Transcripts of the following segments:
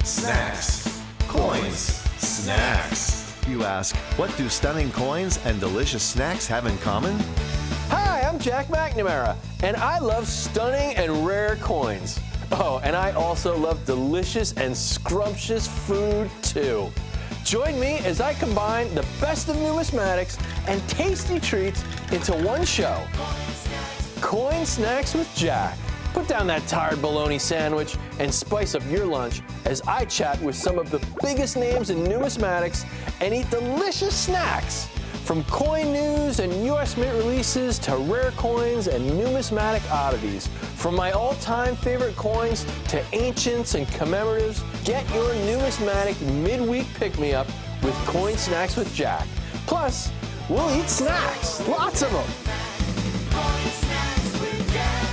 snacks, coins, snacks. You ask, what do stunning coins and delicious snacks have in common? Hi, I'm Jack McNamara, and I love stunning and rare coins. Oh, and I also love delicious and scrumptious food, too. Join me as I combine the best of numismatics and tasty treats into one show. Coin Snacks with Jack. Put down that tired bologna sandwich and spice up your lunch as I chat with some of the biggest names in numismatics and eat delicious snacks. From coin news and U.S. Mint releases to rare coins and numismatic oddities. From my all-time favorite coins to ancients and commemoratives, get your numismatic midweek pick-me-up with Coin Snacks with Jack. Plus, we'll eat snacks, lots of them. Coin Snacks with Jack.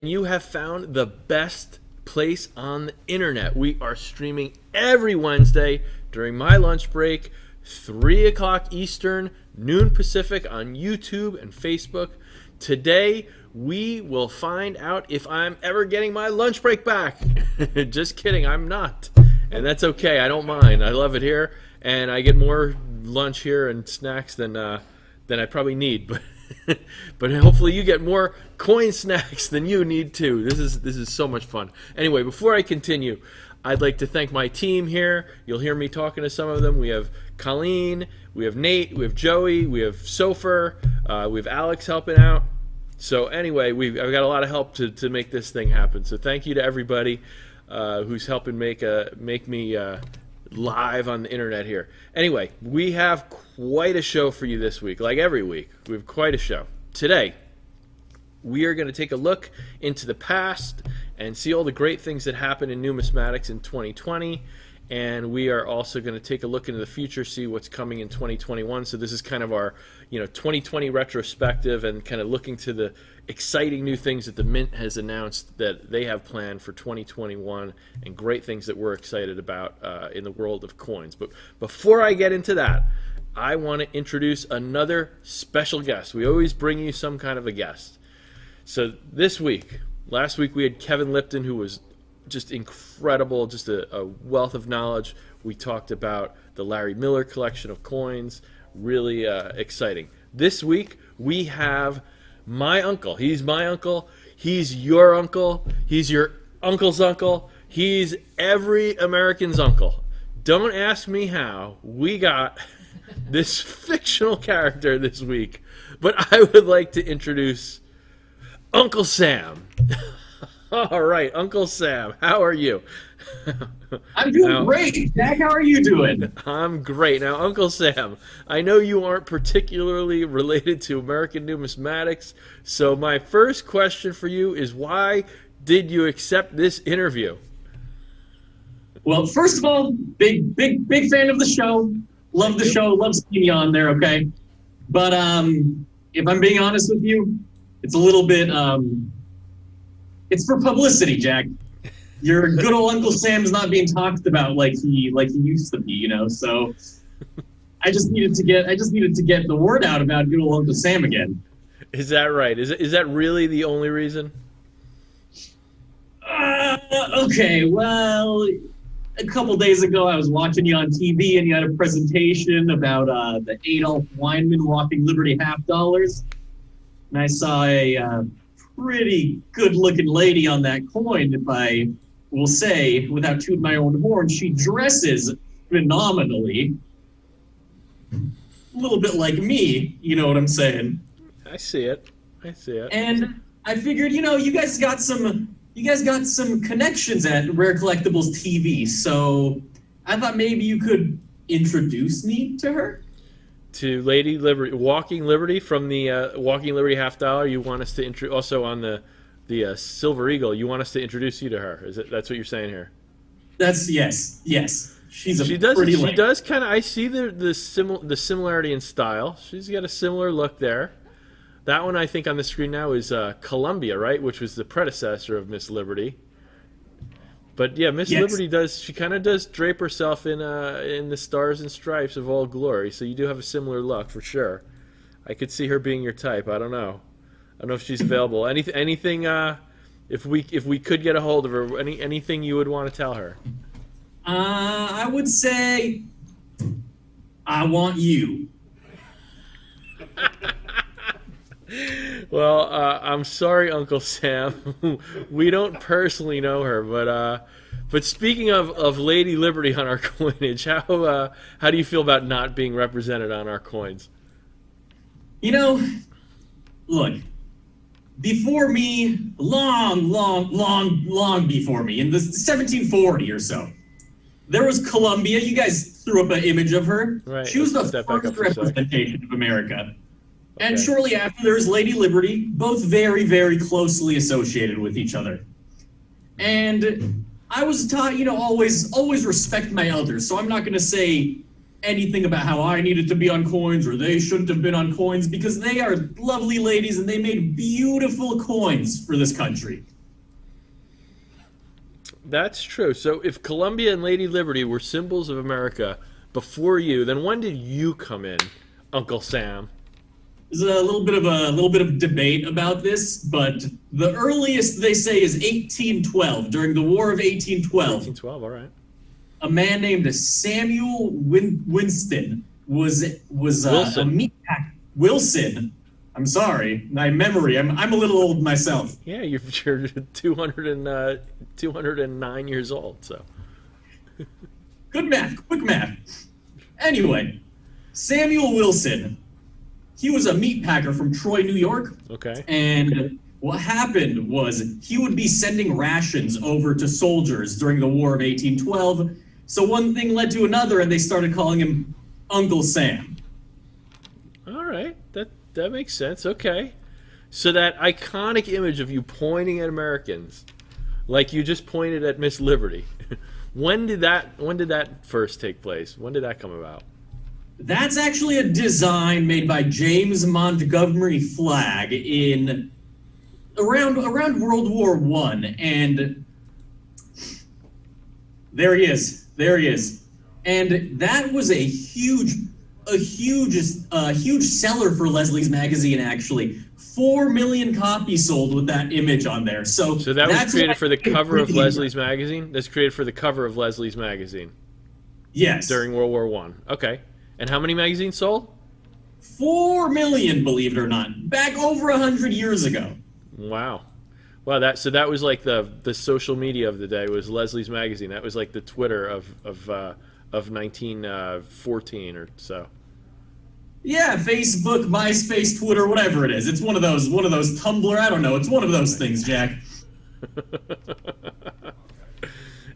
You have found the best place on the internet. We are streaming every Wednesday during my lunch break, 3 o'clock Eastern, noon Pacific on YouTube and Facebook. Today, we will find out if I'm ever getting my lunch break back. Just kidding, I'm not. And that's okay, I don't mind. I love it here, and I get more lunch here and snacks than I probably need. But hopefully you get more coin snacks than you need too. This is so much fun. Anyway, before I continue, I'd like to thank my team here. You'll hear me talking to some of them. We have Colleen, we have Nate, we have Joey, we have Sofer, we have Alex helping out. So anyway, I've got a lot of help to make this thing happen. So thank you to everybody who's helping make me live on the internet here. Anyway, we have quite a show for you this week. Like every week, we have quite a show. Today, we are going to take a look into the past and see all the great things that happened in numismatics in 2020. And we are also going to take a look into the future, see what's coming in 2021. So this is kind of our 2020 retrospective and kind of looking to the exciting new things that the Mint has announced that they have planned for 2021 and great things that we're excited about in the world of coins. But before I get into that, I want to introduce another special guest. We always bring you some kind of a guest. So last week we had Kevin Lipton, who was just incredible, just a wealth of knowledge. We talked about the Larry Miller collection of coins, really exciting. This week we have my uncle. He's my uncle. He's your uncle. He's your uncle's uncle. He's every American's uncle. Don't ask me how we got this fictional character this week, but I would like to introduce Uncle Sam. All right, Uncle Sam, how are you? I'm doing great. Jack, how are you doing? I'm great. Now, Uncle Sam, I know you aren't particularly related to American numismatics, so my first question for you is why did you accept this interview? Well, first of all, big fan of the show. Love the show. Love seeing you on there, okay? But if I'm being honest with you, it's a little bit... it's for publicity, Jack. Your good old Uncle Sam's not being talked about like he used to be, So I just needed to get the word out about good old Uncle Sam again. Is that right? Is that really the only reason? Okay, well, a couple days ago I was watching you on TV and you had a presentation about the Adolf Weinman walking Liberty half dollars, and I saw a pretty good-looking lady on that coin, if I will say, without tooting my own horn. She dresses phenomenally. A little bit like me, you know what I'm saying? I see it. And I figured, you guys got some connections at Rare Collectibles TV, so I thought maybe you could introduce me to her. To Lady Liberty, Walking Liberty from the Walking Liberty half dollar. You want us to introduce also on the Silver Eagle. You want us to introduce you to her? That's what you're saying here? That's yes. She does kind of. I see the similarity in style. She's got a similar look there. That one I think on the screen now is Columbia, right? Which was the predecessor of Miss Liberty. But yeah, Miss Yes. Liberty does. She kind of does drape herself in the stars and stripes of Old Glory. So you do have a similar look for sure. I could see her being your type. I don't know. I don't know if she's available. Anything? If we could get a hold of her, anything you would want to tell her? I would say, I want you. Well, I'm sorry, Uncle Sam. We don't personally know her, but speaking of Lady Liberty on our coinage, how do you feel about not being represented on our coins? You know, look, before me, long before me, in the 1740 or so, there was Columbia. You guys threw up an image of her. Right. She was the Step back up first for a sec. representation of America. And Okay. shortly after, there was Lady Liberty, both very, very closely associated with each other. And I was taught, always respect my elders. So I'm not going to say anything about how I needed to be on coins or they shouldn't have been on coins, because they are lovely ladies and they made beautiful coins for this country. That's true. So if Columbia and Lady Liberty were symbols of America before you, then when did you come in, Uncle Sam? There's a little bit of debate about this, but the earliest they say is 1812, during the War of 1812. 1812. All right. A man named Samuel Winston was a Wilson. meatpacker. Wilson. I'm sorry, my memory. I'm a little old myself. Yeah, you're 209 years old. So Good math, quick math. Anyway, Samuel Wilson. He was a meat packer from Troy, New York. okay. And what happened was he would be sending rations over to soldiers during the War of 1812. So one thing led to another, and they started calling him Uncle Sam. All right. That makes sense. Okay. So that iconic image of you pointing at Americans, like you just pointed at Miss Liberty. When did that first take place? When did that come about? That's actually a design made by James Montgomery Flagg in around World War I, and there he is. And that was a huge seller for Leslie's magazine. Actually, 4 million copies sold with that image on there. So that was that's created why for the it's cover of really- Leslie's magazine. That's created for the cover of Leslie's magazine Yes, during World War One. Okay. And how many magazines sold? 4 million, believe it or not, back over 100 years ago. Wow. Wow, that was like the social media of the day was Leslie's magazine. That was like the Twitter of 1914 or so. Yeah, Facebook, MySpace, Twitter, whatever it is. It's one of those Tumblr. I don't know. It's one of those things, Jack.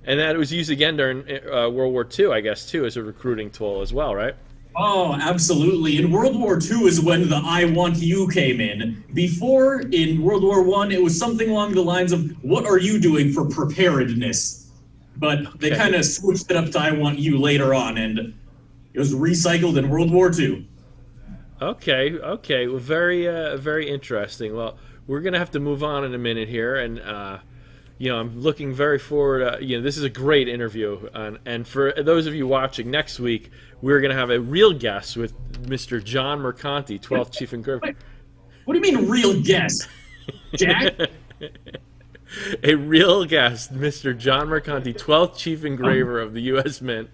And that was used again during World War II, I guess, too, as a recruiting tool as well, right? Oh, absolutely. In World War II is when the I want you came in. Before, in World War I, it was something along the lines of, what are you doing for preparedness? But they Okay. kind of switched it up to I want you later on, and it was recycled in World War II. Okay. Well, very interesting. Well, we're gonna have to move on in a minute here, and I'm looking very forward. This is a great interview, and for those of you watching next week, we're gonna have a real guest with Mr. John Mercanti, 12th Chief Engraver. What do you mean, real guess? Jack? A real guest, Mr. John Mercanti, 12th Chief Engraver of the U.S. Mint,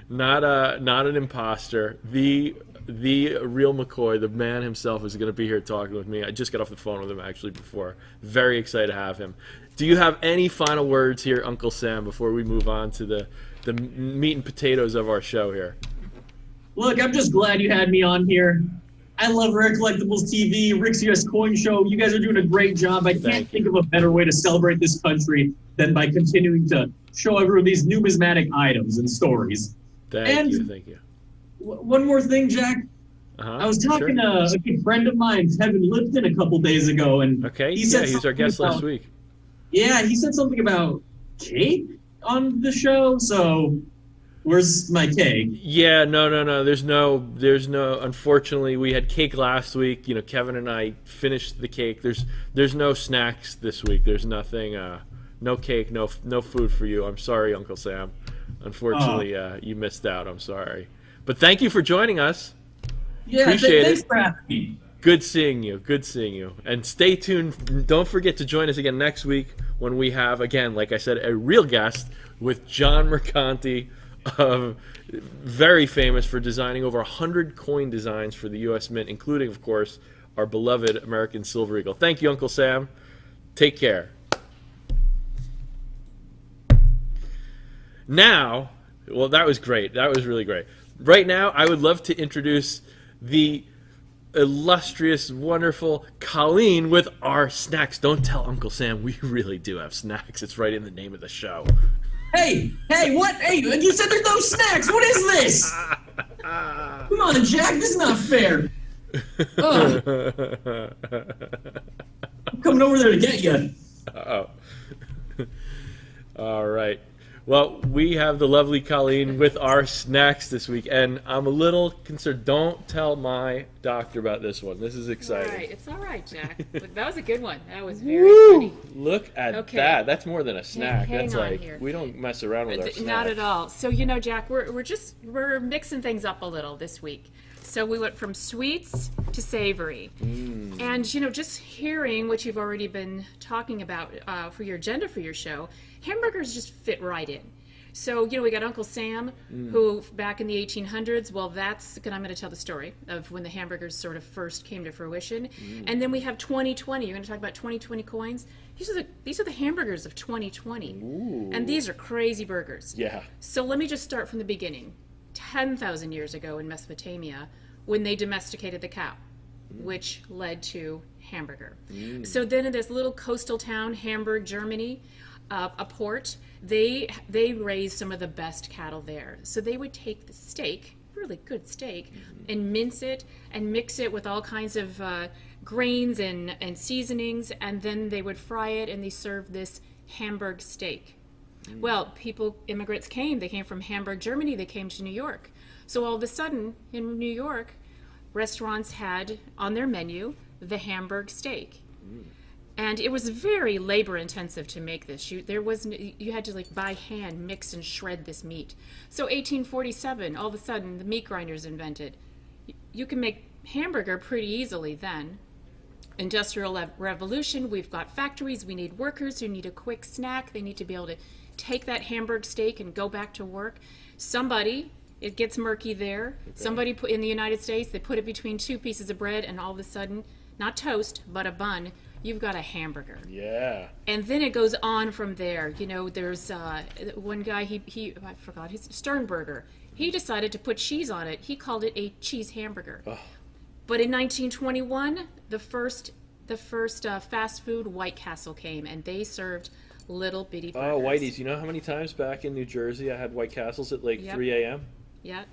not an imposter. The real McCoy, the man himself, is going to be here talking with me. I just got off the phone with him actually before. Very excited to have him. Do you have any final words here, Uncle Sam, before we move on to the meat and potatoes of our show here? Look, I'm just glad you had me on here. I love Rare Collectibles TV, Rick's US Coin Show. You guys are doing a great job. I can't think of a better way to celebrate this country than by continuing to show everyone these numismatic items and stories. Thank you. One more thing, Jack. I was talking to a good friend of mine, Kevin Lipton, a couple days ago, and he was our something guest about- last week. Yeah, he said something about cake on the show. So, where's my cake? Yeah, no. There's no. Unfortunately, we had cake last week. Kevin and I finished the cake. There's no snacks this week. There's nothing no cake, no food for you. I'm sorry, Uncle Sam. Unfortunately, you missed out. I'm sorry. But thank you for joining us. Yeah, Appreciate thanks it. for having me. Good seeing you. Good seeing you. And stay tuned. Don't forget to join us again next week when we have, again, like I said, a real guest with John Mercanti, very famous for designing over 100 coin designs for the U.S. Mint, including, of course, our beloved American Silver Eagle. Thank you, Uncle Sam. Take care. Now, well, that was great. That was really great. Right now, I would love to introduce the illustrious, wonderful Colleen with our snacks. Don't tell Uncle Sam, we really do have snacks. It's right in the name of the show. Hey, what? Hey, you said there's no snacks. What is this? Come on, Jack. This is not fair. I'm coming over there to get you. Uh-oh. All right. Well, we have the lovely Colleen with our snacks this week, and I'm a little concerned. Don't tell my doctor about this one. This is exciting. All right, it's all right, Jack. But that was a good one. That was very Woo! funny. Look at Okay. that. That's more than a snack. hang That's on like here. we don't mess around with our snacks. Not at all. So Jack, we're mixing things up a little this week. So we went from sweets to savory, and just hearing what you've already been talking about for your agenda for your show, hamburgers just fit right in. So we got Uncle Sam, who back in the 1800s. Well, I'm going to tell the story of when the hamburgers sort of first came to fruition, and then we have 2020. You're going to talk about 2020 coins. These are the hamburgers of 2020, and these are crazy burgers. Yeah. So let me just start from the beginning. 10,000 years ago in Mesopotamia, when they domesticated the cow, which led to hamburger. So then in this little coastal town, Hamburg, Germany, a port, they raised some of the best cattle there. So they would take the steak, really good steak, and mince it and mix it with all kinds of grains and seasonings, and then they would fry it, and they served this Hamburg steak. Well, immigrants came. They came from Hamburg, Germany. They came to New York. So all of a sudden, in New York, restaurants had on their menu the Hamburg steak. And it was very labor intensive to make this. You had to by hand mix and shred this meat. So 1847, all of a sudden, the meat grinder's invented. You can make hamburger pretty easily then. Industrial Revolution, we've got factories, we need workers who need a quick snack. They need to be able to take that Hamburg steak and go back to work. It gets murky there. Okay. Somebody put in the United States, they put it between two pieces of bread, and all of a sudden, not toast, but a bun, you've got a hamburger. Yeah. And then it goes on from there. There's one guy, I forgot, his Sternberger. He decided to put cheese on it. He called it a cheese hamburger. Oh. But in 1921, the first fast food, White Castle, came, and they served little bitty burgers. Oh, Whitey's. You know how many times back in New Jersey I had White Castles at 3 a.m.? Yeah.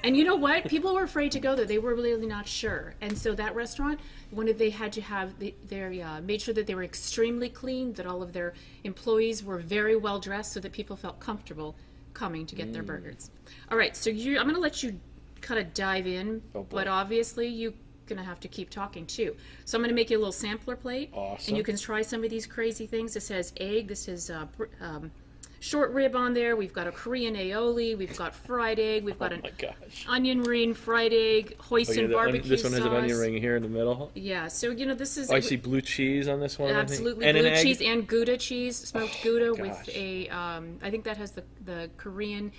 And you know what? People were afraid to go there. They were really not sure. And so that restaurant, they had to have made sure that they were extremely clean, that all of their employees were very well dressed so that people felt comfortable coming to get their burgers. All right, so I'm going to let you kind of dive in, but obviously you're going to have to keep talking too. So I'm going to make you a little sampler plate. Awesome. And you can try some of these crazy things. This has egg. This is short rib on there. We've got a Korean aioli. We've got fried egg. We've got an onion ring fried egg, hoisin barbecue This one has sauce. an onion ring here in the middle. Yeah, so this is. I see blue cheese on this one. Absolutely, I think. blue cheese and Gouda cheese, smoked Gouda with a. I think that has the Korean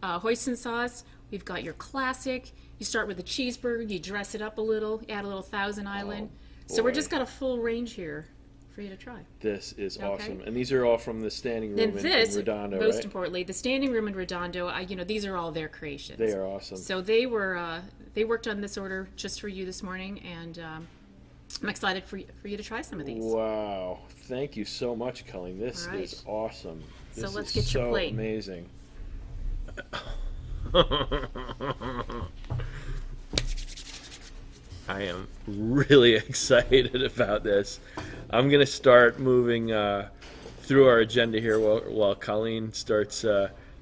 hoisin sauce. We've got your classic. You start with a cheeseburger. You dress it up a little. Add a little Thousand Island. So we're just got a full range here for you to try. This is awesome, and these are all from the standing room in Redondo, most importantly, the standing room in Redondo. These are all their creations. They are awesome. So they worked on this order just for you this morning, and I'm excited for you to try some of these. Wow! Thank you so much, Colleen. This is awesome. So let's get your plate. Amazing. I am really excited about this. I'm going to start moving through our agenda here while Colleen starts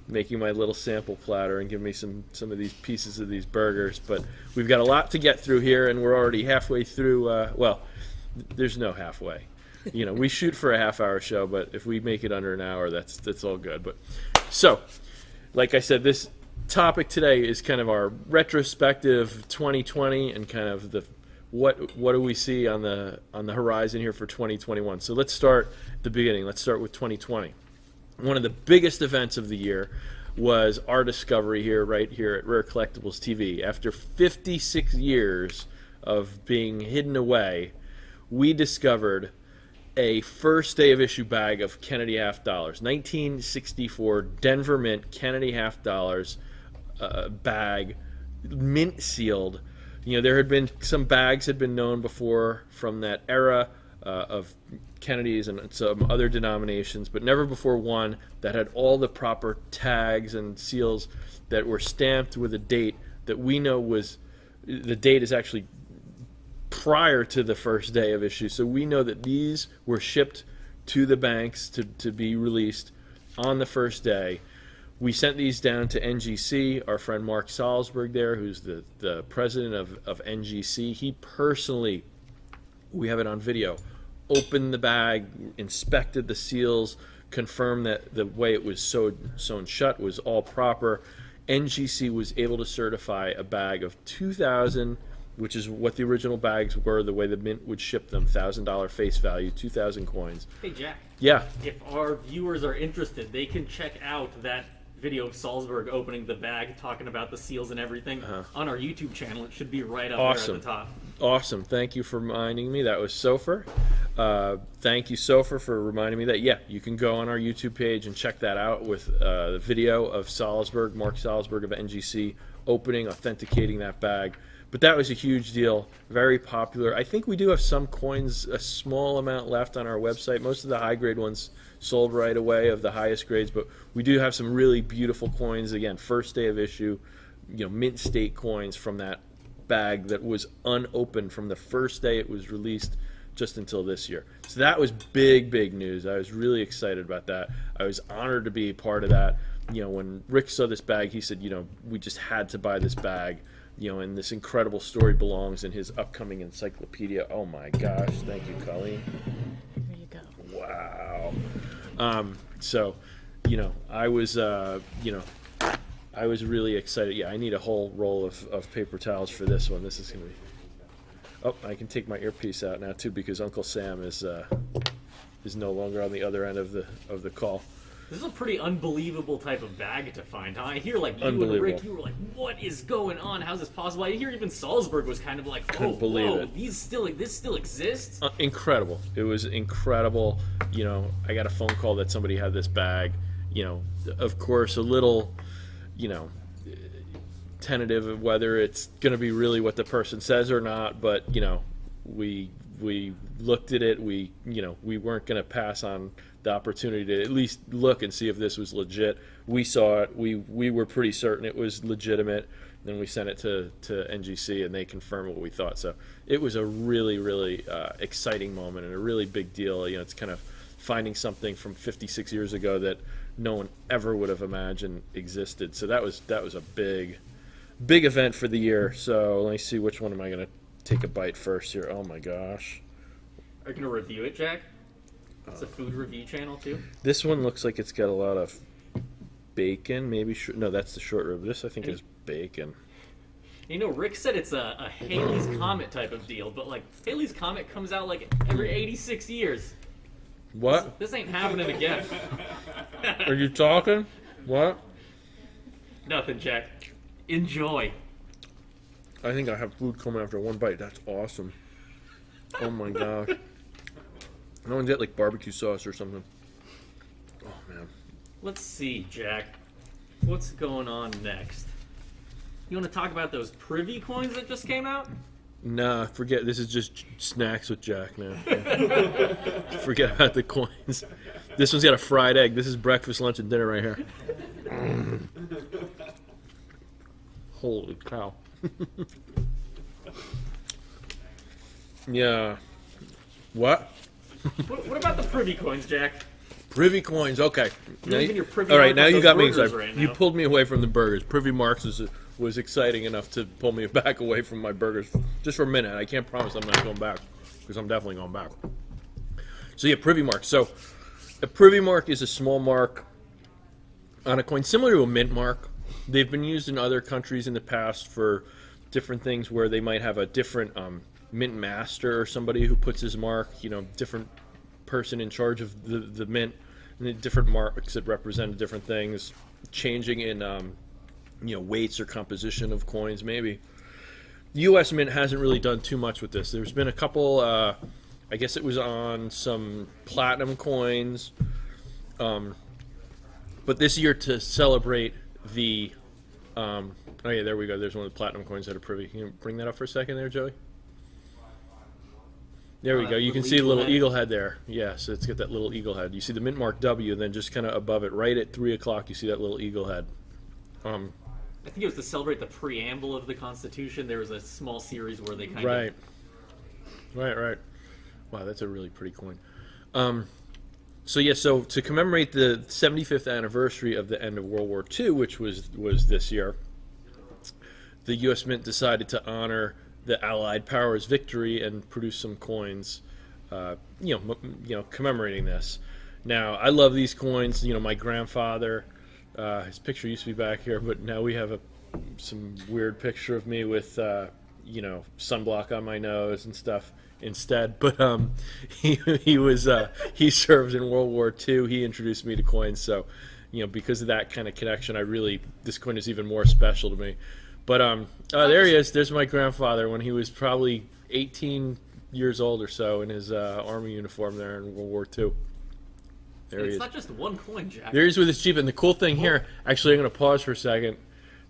making my little sample platter and giving me some of these pieces of these burgers. But we've got a lot to get through here, and we're already halfway through. Well, there's no halfway. we shoot for a half-hour show, but if we make it under an hour, that's all good. But so, like I said, this topic today is kind of our retrospective 2020 and kind of the what do we see on the horizon here for 2021. So let's start at the beginning. Let's start with 2020. One of the biggest events of the year was our discovery right here at Rare Collectibles TV. After 56 years of being hidden away, we discovered a first day of issue bag of Kennedy half dollars, 1964 Denver Mint Kennedy half dollars bag, mint sealed. There had been some bags had been known before from that era of Kennedy's and some other denominations, but never before one that had all the proper tags and seals that were stamped with a date that we know was the date is actually prior to the first day of issue. So we know that these were shipped to the banks to be released on the first day. We sent these down to NGC, our friend Mark Salzberg there, who's the president of NGC. He personally, we have it on video, opened the bag, inspected the seals, confirmed that the way it was sewn shut was all proper. NGC was able to certify a bag of 2,000, which is what the original bags were, the way the mint would ship them, $1,000 face value, 2,000 coins. Hey, Jack. Yeah. If our viewers are interested, they can check out that video of Salzberg opening the bag, talking about the seals and everything on our YouTube channel. It should be right up there at the top. Awesome. Thank you for reminding me. That was Sofer. Thank you, Sofer, for reminding me that. Yeah, you can go on our YouTube page and check that out with the video of Salzberg, Mark Salzberg of NGC, opening, authenticating that bag. But that was a huge deal, very popular. I think we do have some coins, a small amount left on our website. Most of the high-grade ones sold right away of the highest grades, but we do have some really beautiful coins. Again, first day of issue, mint state coins from that bag that was unopened from the first day it was released just until this year. So that was big, big news. I was really excited about that. I was honored to be a part of that. When Rick saw this bag, he said, we just had to buy this bag. And this incredible story belongs in his upcoming encyclopedia. Oh my gosh, thank you, Colleen. Here you go. Wow. So, I was, I was really excited. Yeah, I need a whole roll of paper towels for this one. This is going to be... Oh, I can take my earpiece out now, too, because Uncle Sam is no longer on the other end of the call. This is a pretty unbelievable type of bag to find, huh? I hear, you and Rick, you were like, what is going on? How's this possible? I hear even Salzberg was kind of like, couldn't believe it. This still exists? Incredible. It was incredible. I got a phone call that somebody had this bag. Of course, a little, tentative of whether it's going to be really what the person says or not, but, we looked at it. We weren't going to pass on the opportunity to at least look and see if this was legit. We saw it. We were pretty certain it was legitimate. Then we sent it to NGC, and they confirmed what we thought. So it was a really, really exciting moment and a really big deal. It's kind of finding something from 56 years ago that no one ever would have imagined existed. So that was a big event for the year. So let me see, which one am I going to take a bite first here? Oh my gosh. Are you going to review it, Jack? It's a food review channel, too. This one looks like it's got a lot of bacon. Maybe no, that's the short rib. This, I think, is bacon. Rick said it's a Halley's Comet type of deal, but, Halley's Comet comes out, every 86 years. What? This ain't happening again. Are you talking? What? Nothing, Jack. Enjoy. I think I have food coming after one bite. That's awesome. Oh, my gosh. No one get barbecue sauce or something. Oh man. Let's see, Jack. What's going on next? You want to talk about those Privy coins that just came out? Nah, forget. This is just snacks with Jack now. Forget about the coins. This one's got a fried egg. This is breakfast, lunch, and dinner right here. Holy cow. Yeah. What? What about the Privy coins, Jack? Privy coins, okay. Now, your Privy all right, Mark now with you those got me burgers excited. right now. You pulled me away from the burgers. Privy Marks was exciting enough to pull me back away from my burgers just for a minute. I can't promise I'm not going back, because I'm definitely going back. So yeah, privy mark. So a privy mark is a small mark on a coin, similar to a mint mark. They've been used in other countries in the past for different things where they might have a different mint master or somebody who puts his mark, different person in charge of the mint, and the different marks that represent different things, changing in weights or composition of coins maybe. The U.S. Mint hasn't really done too much with this. There's been a couple, I guess it was on some platinum coins, but this year to celebrate the, oh yeah, there we go. There's one of the platinum coins that are privy. Can you bring that up for a second there, Joey? There we go. You can see a little eagle head there. Yeah, so it's got that little eagle head. You see the mint mark W, and then just kind of above it, right at 3 o'clock, you see that little eagle head. I think it was to celebrate the preamble of the Constitution. There was a small series where they kind of... Right. Wow, that's a really pretty coin. So yeah, so to commemorate the 75th anniversary of the end of World War II, which was this year, the U.S. Mint decided to honor the Allied powers' victory and produce some coins, commemorating this. Now, I love these coins. My grandfather, his picture used to be back here, but now we have some weird picture of me with, sunblock on my nose and stuff instead. But he served in World War II. He introduced me to coins, so because of that kind of connection, this coin is even more special to me. But there he is. There's my grandfather when he was probably 18 years old or so in his army uniform there in World War II. There he is. It's not just one coin, Jack. There he is with his Jeep. And the cool thing here, actually I'm going to pause for a second.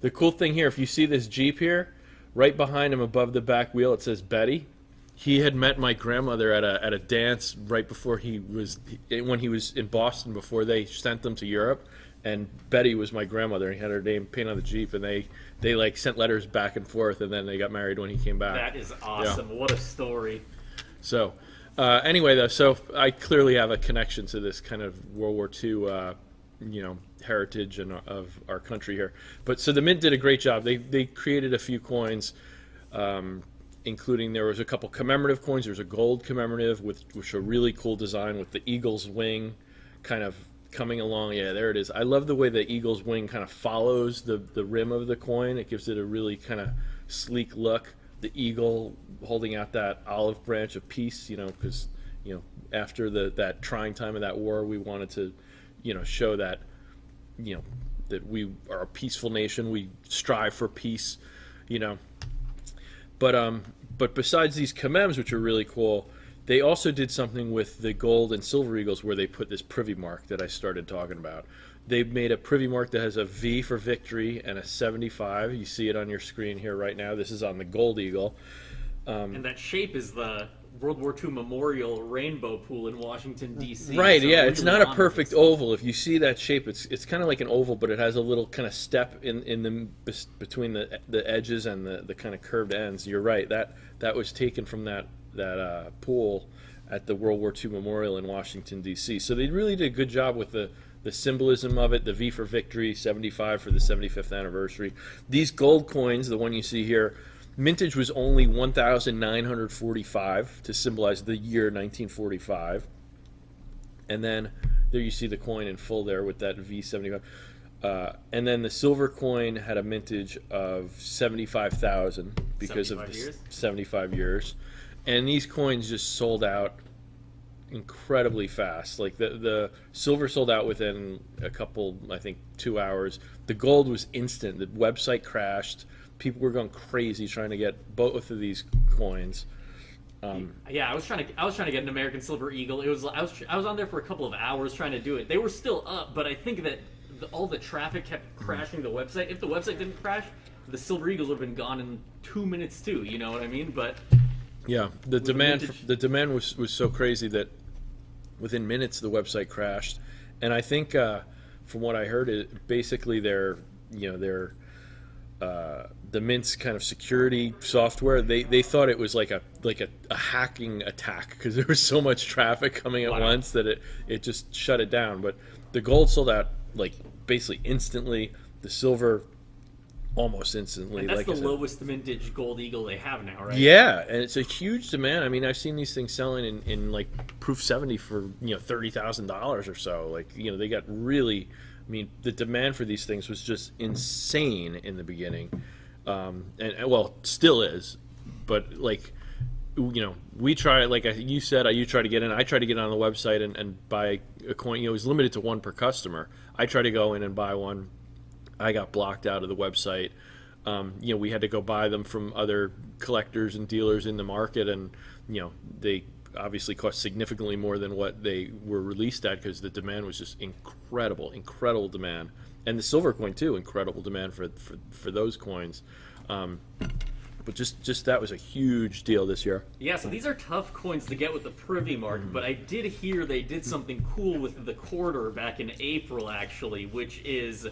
The cool thing here, if you see this Jeep here, right behind him above the back wheel, it says Betty. He had met my grandmother at a dance right before when he was in Boston before they sent them to Europe. And Betty was my grandmother, and he had her name painted on the Jeep, and they sent letters back and forth, and then they got married when he came back. That is awesome. Yeah. What a story. So, anyway, though, so I clearly have a connection to this kind of World War II, heritage of our country here. But so the Mint did a great job. They created a few coins, including there was a couple commemorative coins. There's a gold commemorative, which a really cool design with the eagle's wing kind of coming along. Yeah, there it is. I love the way the eagle's wing kind of follows the rim of the coin. It gives it a really kind of sleek look. The eagle holding out that olive branch of peace, because after that trying time of that war, we wanted to show that that we are a peaceful nation. We strive for peace, but besides these commems, which are really cool, they also did something with the gold and silver eagles where they put this privy mark that I started talking about. They made a privy mark that has a V for victory and a 75. You see it on your screen here right now. This is on the gold eagle. And that shape is the World War II Memorial Rainbow Pool in Washington, D.C. Right, so yeah. It's not a perfect oval. If you see that shape, it's kind of like an oval, but it has a little kind of step in between the edges and the kind of curved ends. You're right. That was taken from that pool at the World War II Memorial in Washington, D.C. So they really did a good job with the symbolism of it, the V for victory, 75 for the 75th anniversary. These gold coins, the one you see here, mintage was only 1,945 to symbolize the year 1945. And then there you see the coin in full there with that V75. And then the silver coin had a mintage of 75,000 because of the 75 years. And these coins just sold out incredibly fast. Like the silver sold out within a couple, I think 2 hours. The gold was instant. The website crashed. People were going crazy trying to get both of these coins. Yeah, I was trying to get an American Silver Eagle. I was on there for a couple of hours trying to do it. They were still up, but I think that all the traffic kept crashing the website. If the website didn't crash, the Silver Eagles would have been gone in 2 minutes too. You know what I mean? But yeah, the demand was so crazy that within minutes the website crashed. And I think from what I heard, basically the Mint's kind of security software, they thought it was like a hacking attack because there was so much traffic coming at once that it just shut it down. But the gold sold out like basically instantly. The silver almost instantly. And that's like the I said. lowest vintage gold eagle they have now, right? Yeah, and it's a huge demand. I mean, I've seen these things selling in like proof 70 for $30,000 or so. Like they got really. I mean, the demand for these things was just insane in the beginning, and well, still is. But like, we try, like you said, you try to get in. I try to get on the website and buy a coin. It was limited to one per customer. I try to go in and buy one. I got blocked out of the website. We had to go buy them from other collectors and dealers in the market, and they obviously cost significantly more than what they were released at because the demand was just incredible demand, and the silver coin too, incredible demand for those coins. But just that was a huge deal this year. Yeah, so these are tough coins to get with the Privy Mark, but I did hear they did something cool with the quarter back in April, actually, which is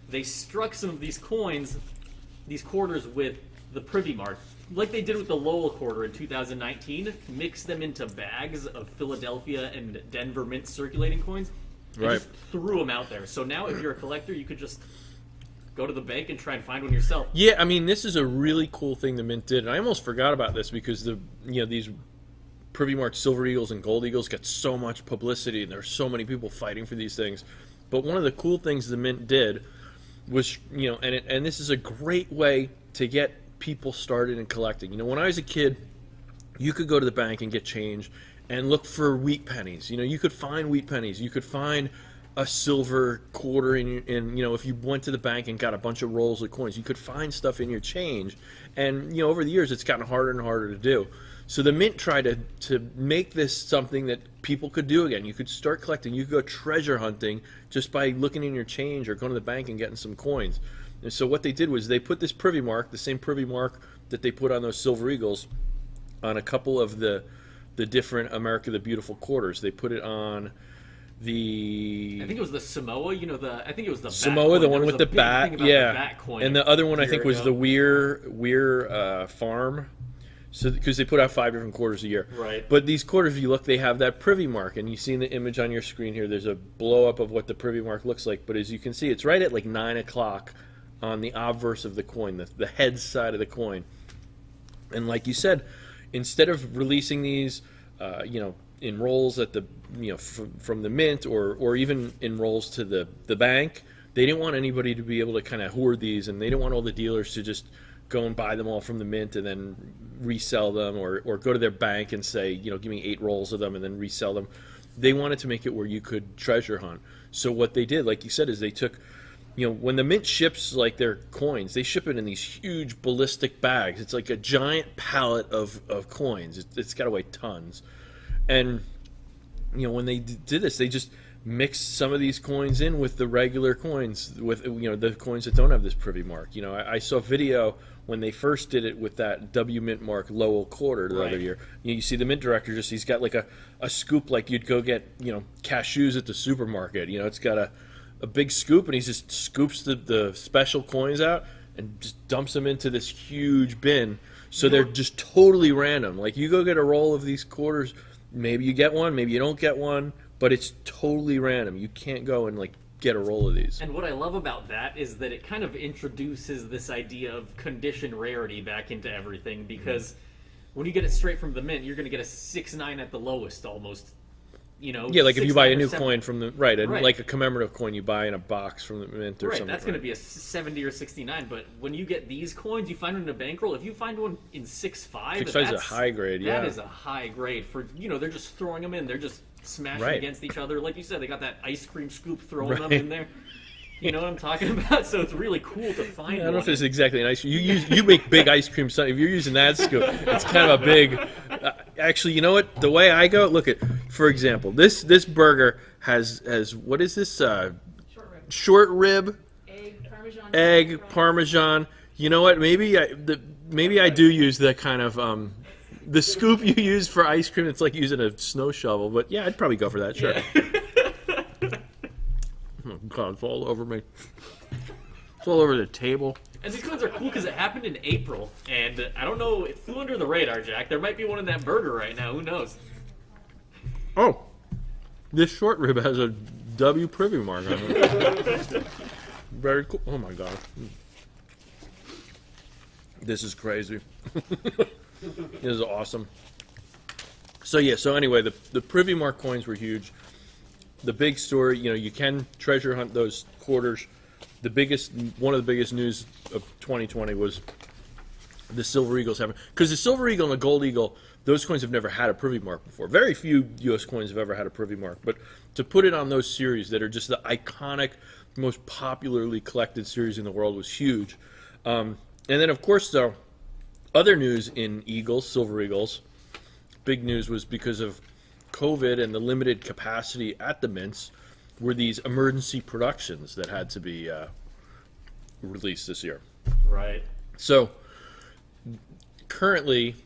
they struck some of these coins, these quarters, with the Privy Mark, like they did with the Lowell quarter in 2019, mixed them into bags of Philadelphia and Denver Mint circulating coins, and Right. just threw them out there. So now if you're a collector, you could just go to the bank and try and find one yourself. Yeah, I mean, this is a really cool thing the Mint did, and I almost forgot about this because these Privy Mark Silver Eagles and Gold Eagles get so much publicity, and there are so many people fighting for these things. But one of the cool things the Mint did was, and this is a great way to get people started in collecting. When I was a kid, you could go to the bank and get change and look for wheat pennies. You could find wheat pennies. You could find a silver quarter in if you went to the bank and got a bunch of rolls of coins, you could find stuff in your change. And over the years, it's gotten harder and harder to do. So the Mint tried to make this something that people could do again. You could start collecting. You could go treasure hunting just by looking in your change or going to the bank and getting some coins. And so what they did was they put this Privy Mark, the same Privy Mark that they put on those Silver Eagles, on a couple of the different America the Beautiful quarters. They put it on I think it was the Samoa, I think it was the Samoa, bat the coin. one There with was the a big bat, thing about yeah. the bat coin And the other one a I think year was ago. the Weir Farm. So because they put out 5 different quarters a year. Right. But these quarters, if you look, they have that Privy Mark, and you see in the image on your screen here, there's a blow up of what the Privy Mark looks like. But as you can see, it's right at like 9 o'clock on the obverse of the coin, the head side of the coin. And like you said, instead of releasing these, in rolls at the from the Mint or even in rolls to the bank, they didn't want anybody to be able to kind of hoard these, and they didn't want all the dealers to just go and buy them all from the Mint and then resell them, or go to their bank and say, give me 8 rolls of them and then resell them. They wanted to make it where you could treasure hunt. So what they did, like you said, is they took, when the Mint ships like their coins, they ship it in these huge ballistic bags. It's like a giant pallet of coins. It's got to weigh tons. And when they did this, they just mixed some of these coins in with the regular coins, with the coins that don't have this Privy Mark. I saw a video when they first did it with that W Mint Mark Lowell quarter the other year. You see the Mint director he's got like a scoop like you'd go get cashews at the supermarket. It's got a big scoop, and he just scoops the special coins out and just dumps them into this huge bin. So they're just totally random. Like you go get a roll of these quarters, maybe you get one, maybe you don't get one, but it's totally random. You can't go and like get a roll of these. And what I love about that is that it kind of introduces this idea of condition rarity back into everything, because when you get it straight from the Mint, you're going to get a 6.9 at the lowest almost. Yeah, like if you buy a new 7. coin from the and like a commemorative coin you buy in a box from the Mint or something. That's going to be a 70 or 69. But when you get these coins, you find them in a bankroll. If you find one in 6.5, 6.5 is a high grade. Yeah, that is a high grade for they're just throwing them in. They're just smashing against each other, like you said. They got that ice cream scoop throwing them in there. You know what I'm talking about? So it's really cool to find. I don't know if it's exactly an ice cream. You make big ice cream. If you're using that scoop, it's kind of a big. Actually, you know what? The way I go, look at, for example, this burger has what is this? Short rib. Egg parmesan. You know what? Maybe I do use that kind of the scoop you use for ice cream. It's like using a snow shovel. But yeah, I'd probably go for that. Sure. Yeah. Oh, God, it's all over me. It's all over the table. And these ones are cool because it happened in April, and I don't know, it flew under the radar, Jack. There might be one in that burger right now. Who knows? Oh, this short rib has a W Privy Mark on it. Very cool. Oh my God. This is crazy. This is awesome. So yeah, so anyway, the Privy Mark coins were huge. The big story, you can treasure hunt those quarters. One of the biggest news of 2020 was the Silver Eagles having, because the Silver Eagle and the Gold Eagle, those coins have never had a Privy Mark before. Very few U.S. coins have ever had a Privy Mark, but to put it on those series that are just the iconic, most popularly collected series in the world was huge. And then, of course, though, other news in Eagles, Silver Eagles, big news was because of COVID and the limited capacity at the mints were these emergency productions that had to be released this year. Right. So currently,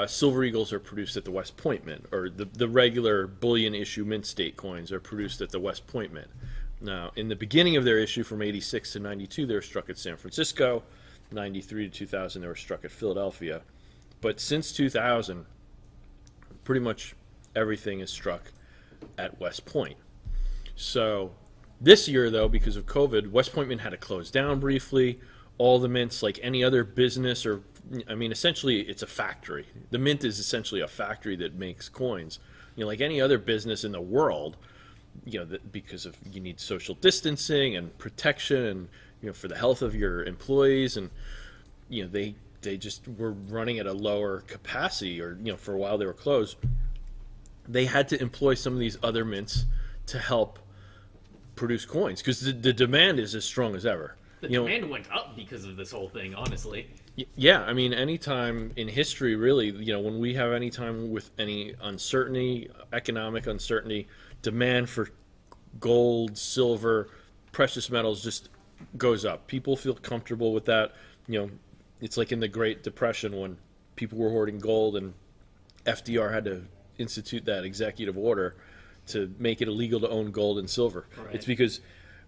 Silver Eagles are produced at the West Point Mint, or the regular bullion issue mint state coins are produced at the West Point Mint. Now, in the beginning of their issue from 86 to 92, they were struck at San Francisco. 93 to 2000, they were struck at Philadelphia. But since 2000, pretty much everything is struck at West Point. So this year, though, because of COVID, West Point Mint had to close down briefly. All the mints, like any other business, essentially it's a factory. The mint is essentially a factory that makes coins. Like any other business in the world, because of you need social distancing and protection, and for the health of your employees, and they just were running at a lower capacity, or for a while they were closed. They had to employ some of these other mints to help produce coins because the demand is as strong as ever. The demand went up because of this whole thing, honestly. Yeah, any time in history, really, when we have any time with any uncertainty, economic uncertainty, demand for gold, silver, precious metals just goes up. People feel comfortable with that. It's like in the Great Depression when people were hoarding gold and FDR had to institute that executive order to make it illegal to own gold and silver. Right. It's because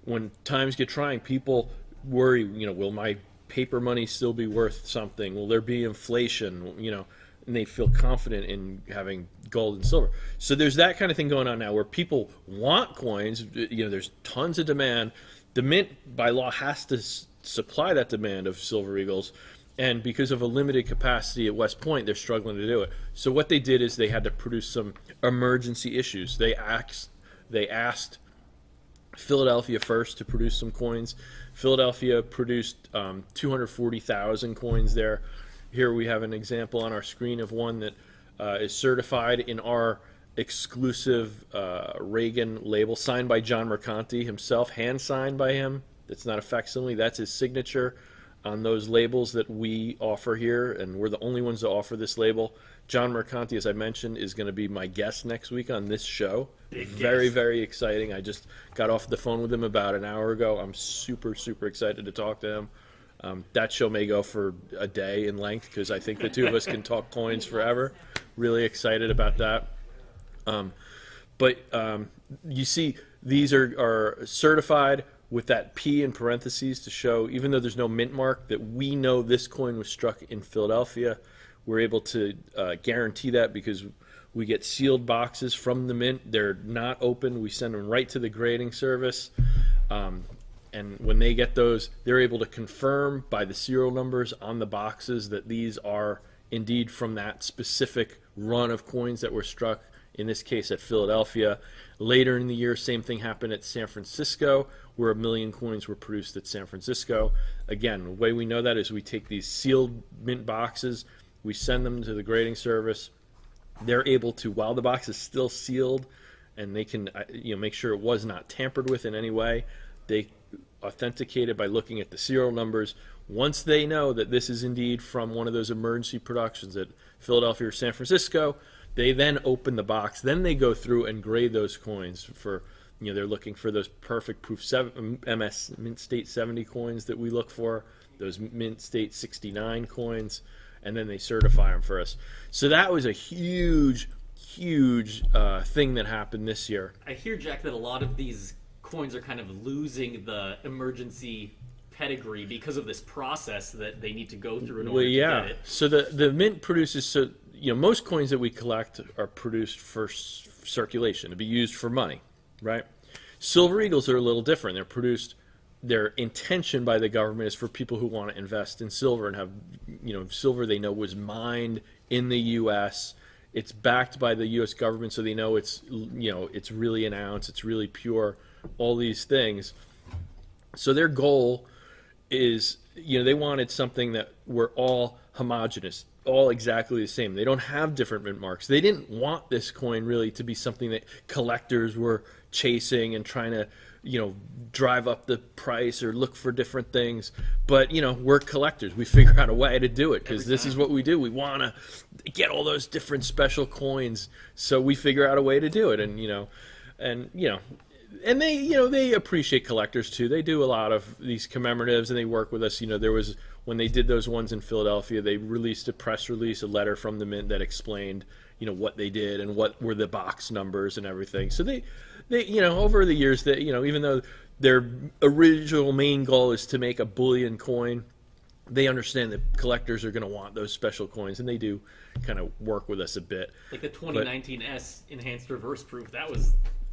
when times get trying, people worry, will my paper money still be worth something? Will there be inflation? And they feel confident in having gold and silver. So there's that kind of thing going on now where people want coins. There's tons of demand. The mint, by law, has to supply that demand of Silver Eagles. And because of a limited capacity at West Point, they're struggling to do it. So what they did is they had to produce some emergency issues. They asked Philadelphia first to produce some coins. Philadelphia produced 240,000 coins there. Here we have an example on our screen of one that is certified in our exclusive Reagan label, signed by John Mercanti himself, hand signed by him. It's not a facsimile. That's his signature on those labels that we offer here, and we're the only ones that offer this label. John Mercanti, as I mentioned, is going to be my guest next week on this show. Very, very exciting. I just got off the phone with him about an hour ago. I'm super, super excited to talk to him. That show may go for a day in length because I think the two of us can talk coins forever. Really excited about that. But you see, these are certified with that P in parentheses to show, even though there's no mint mark, that we know this coin was struck in Philadelphia. We're able to guarantee that because we get sealed boxes from the mint. They're not open. We send them right to the grading service. And when they get those, they're able to confirm by the serial numbers on the boxes that these are indeed from that specific run of coins that were struck, in this case at Philadelphia. Later in the year, same thing happened at San Francisco, where 1 million coins were produced at San Francisco. Again, the way we know that is we take these sealed mint boxes, we send them to the grading service. They're able to, while the box is still sealed, and they can make sure it was not tampered with in any way, they authenticate it by looking at the serial numbers. Once they know that this is indeed from one of those emergency productions at Philadelphia or San Francisco, they then open the box. Then they go through and grade those coins for, they're looking for those perfect proof MS Mint State 70 coins that we look for, those Mint State 69 coins, and then they certify them for us. So that was a huge, huge thing that happened this year. I hear, Jack, that a lot of these coins are kind of losing the emergency pedigree because of this process that they need to go through in order to get it. So the mint produces, most coins that we collect are produced for circulation, to be used for money, right? Silver Eagles are a little different. They're produced their intention by the government is for people who want to invest in silver and have, silver they know was mined in the U.S. It's backed by the U.S. government, so they know it's really an ounce, it's really pure, all these things. So their goal is, they wanted something that were all homogenous, all exactly the same. They don't have different mint marks. They didn't want this coin really to be something that collectors were chasing and trying to, drive up the price or look for different things. But, we're collectors. We figure out a way to do it because this is what we do. We want to get all those different special coins. So we figure out a way to do it. And they appreciate collectors too. They do a lot of these commemoratives and they work with us. There was, when they did those ones in Philadelphia, they released a press release, a letter from the mint that explained, what they did and what were the box numbers and everything. So they over the years that, even though their original main goal is to make a bullion coin, they understand that collectors are going to want those special coins, and they do kind of work with us a bit. Like the 2019 S enhanced reverse proof,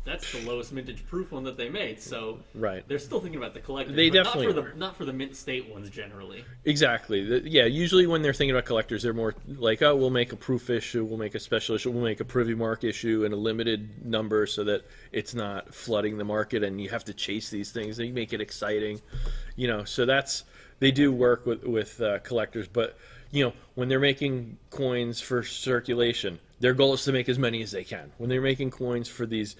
that's the lowest mintage proof one that they made. So right, they're still thinking about the collectors. They but definitely not for the mint state ones generally. Exactly. Usually when they're thinking about collectors, they're more like, oh, we'll make a proof issue, we'll make a special issue, we'll make a privy mark issue and a limited number so that it's not flooding the market and you have to chase these things. They make it exciting, So they do work with collectors, but when they're making coins for circulation, their goal is to make as many as they can. When they're making coins for these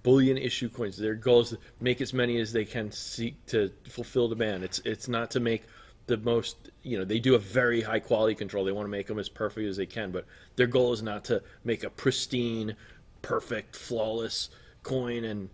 bullion issue coins, their goal is to make as many as they can, seek to fulfill demand. It's not to make the most, they do a very high quality control. They want to make them as perfect as they can, but their goal is not to make a pristine, perfect, flawless coin and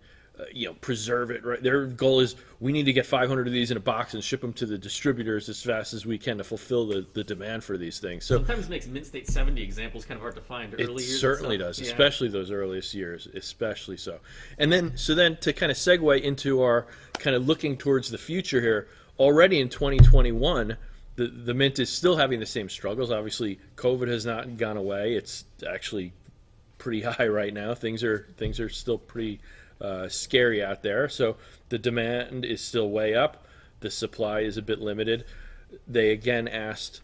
preserve it. Right, their goal is we need to get 500 of these in a box and ship them to the distributors as fast as we can to fulfill the demand for these things. So sometimes it makes mint state 70 examples kind of hard to find. It certainly does, especially those earliest years, especially so. And then to kind of segue into our kind of looking towards the future here, already in 2021, the mint is still having the same struggles. Obviously, COVID has not gone away. It's actually pretty high right now. Things are still pretty scary out there. So the demand is still way up. The supply is a bit limited. They again asked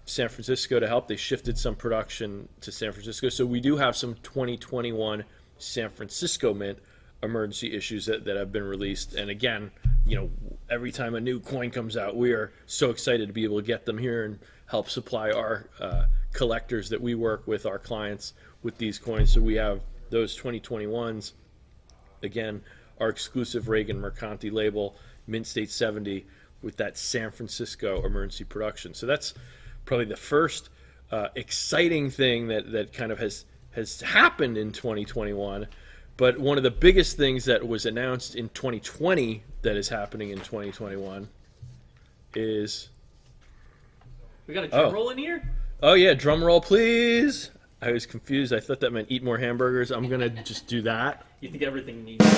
San Francisco to help. They shifted some production to San Francisco. So we do have some 2021 San Francisco mint emergency issues that have been released. And again, every time a new coin comes out, we are so excited to be able to get them here and help supply our collectors that we work with, our clients, with these coins. So we have those 2021s. Again, our exclusive Reagan Mercanti label, Mint State 70, with that San Francisco emergency production. So that's probably the first exciting thing that kind of has happened in 2021. But one of the biggest things that was announced in 2020 that is happening in 2021 is... We got a drum roll in here? Oh, yeah, drum roll, please. I was confused. I thought that meant eat more hamburgers. I'm going to just do that. You think everything needs... Do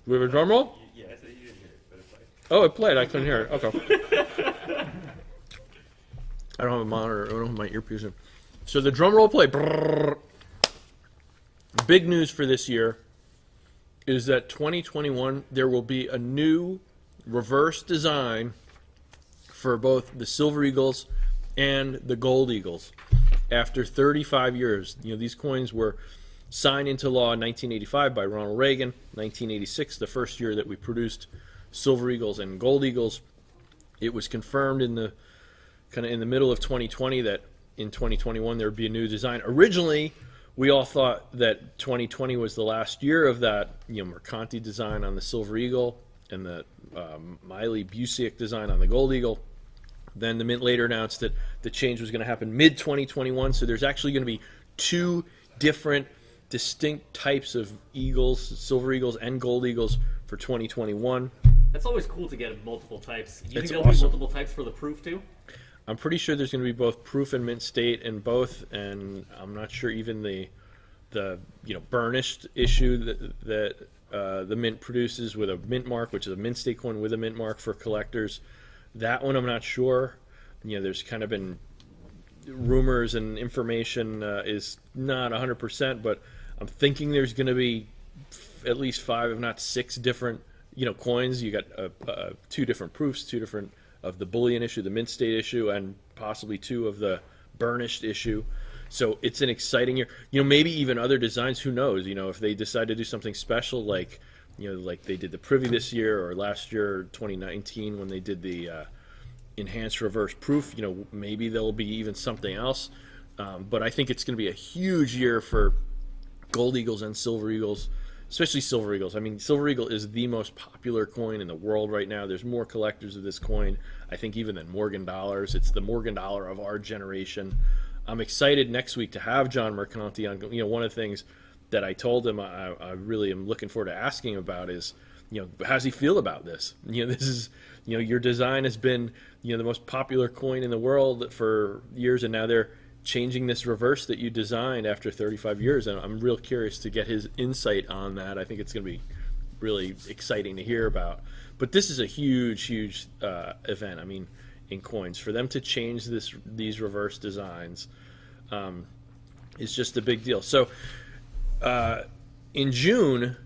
we have a drum roll? Yeah, I said you didn't hear it, but it played. Oh, it played. I couldn't hear it. Okay. I don't have a monitor. I don't have my earpiece in. So the drum roll played. Brrr. Big news for this year is that 2021, there will be a new reverse design for both the Silver Eagles and the Gold Eagles. After 35 years, these coins were signed into law in 1985 by Ronald Reagan. 1986, the first year that we produced Silver Eagles and Gold Eagles. It was confirmed in the middle of 2020 that in 2021 there would be a new design. Originally, we all thought that 2020 was the last year of that Mercanti design on the Silver Eagle and the Miley Busiek design on the Gold Eagle. Then the mint later announced that the change was going to happen mid-2021, so there's actually going to be two different distinct types of eagles, Silver Eagles and Gold Eagles, for 2021. That's always cool to get multiple types. You think It's there'll be awesome. multiple types for the proof too? I'm pretty sure there's going to be both proof and mint state in both, and I'm not sure even the burnished issue that the mint produces with a mint mark, which is a mint state coin with a mint mark for collectors. That one I'm not sure. There's kind of been rumors and information is not 100%, but I'm thinking there's going to be at least 5, if not 6 different, coins. You got 2 different proofs, 2 different of the bullion issue, the mint state issue, and possibly 2 of the burnished issue. So it's an exciting year. Maybe even other designs. Who knows? If they decide to do something special, like like they did the Privy this year or last year, 2019, when they did the enhanced reverse proof. Maybe there'll be even something else. But I think it's going to be a huge year for gold eagles and silver eagles, especially silver eagles. I mean, silver eagle is the most popular coin in the world right now. There's more collectors of this coin, I think, even than Morgan dollars. It's the Morgan dollar of our generation. I'm excited next week to have John Mercanti on. One of the things that I told him I really am looking forward to asking about is, how does he feel about this? This is, your design has been, the most popular coin in the world for years, and now they're changing this reverse that you designed after 35 years, and I'm real curious to get his insight on that. I think it's going to be really exciting to hear about. But this is a huge event. I mean, in coins, for them to change these reverse designs is just a big deal. So in June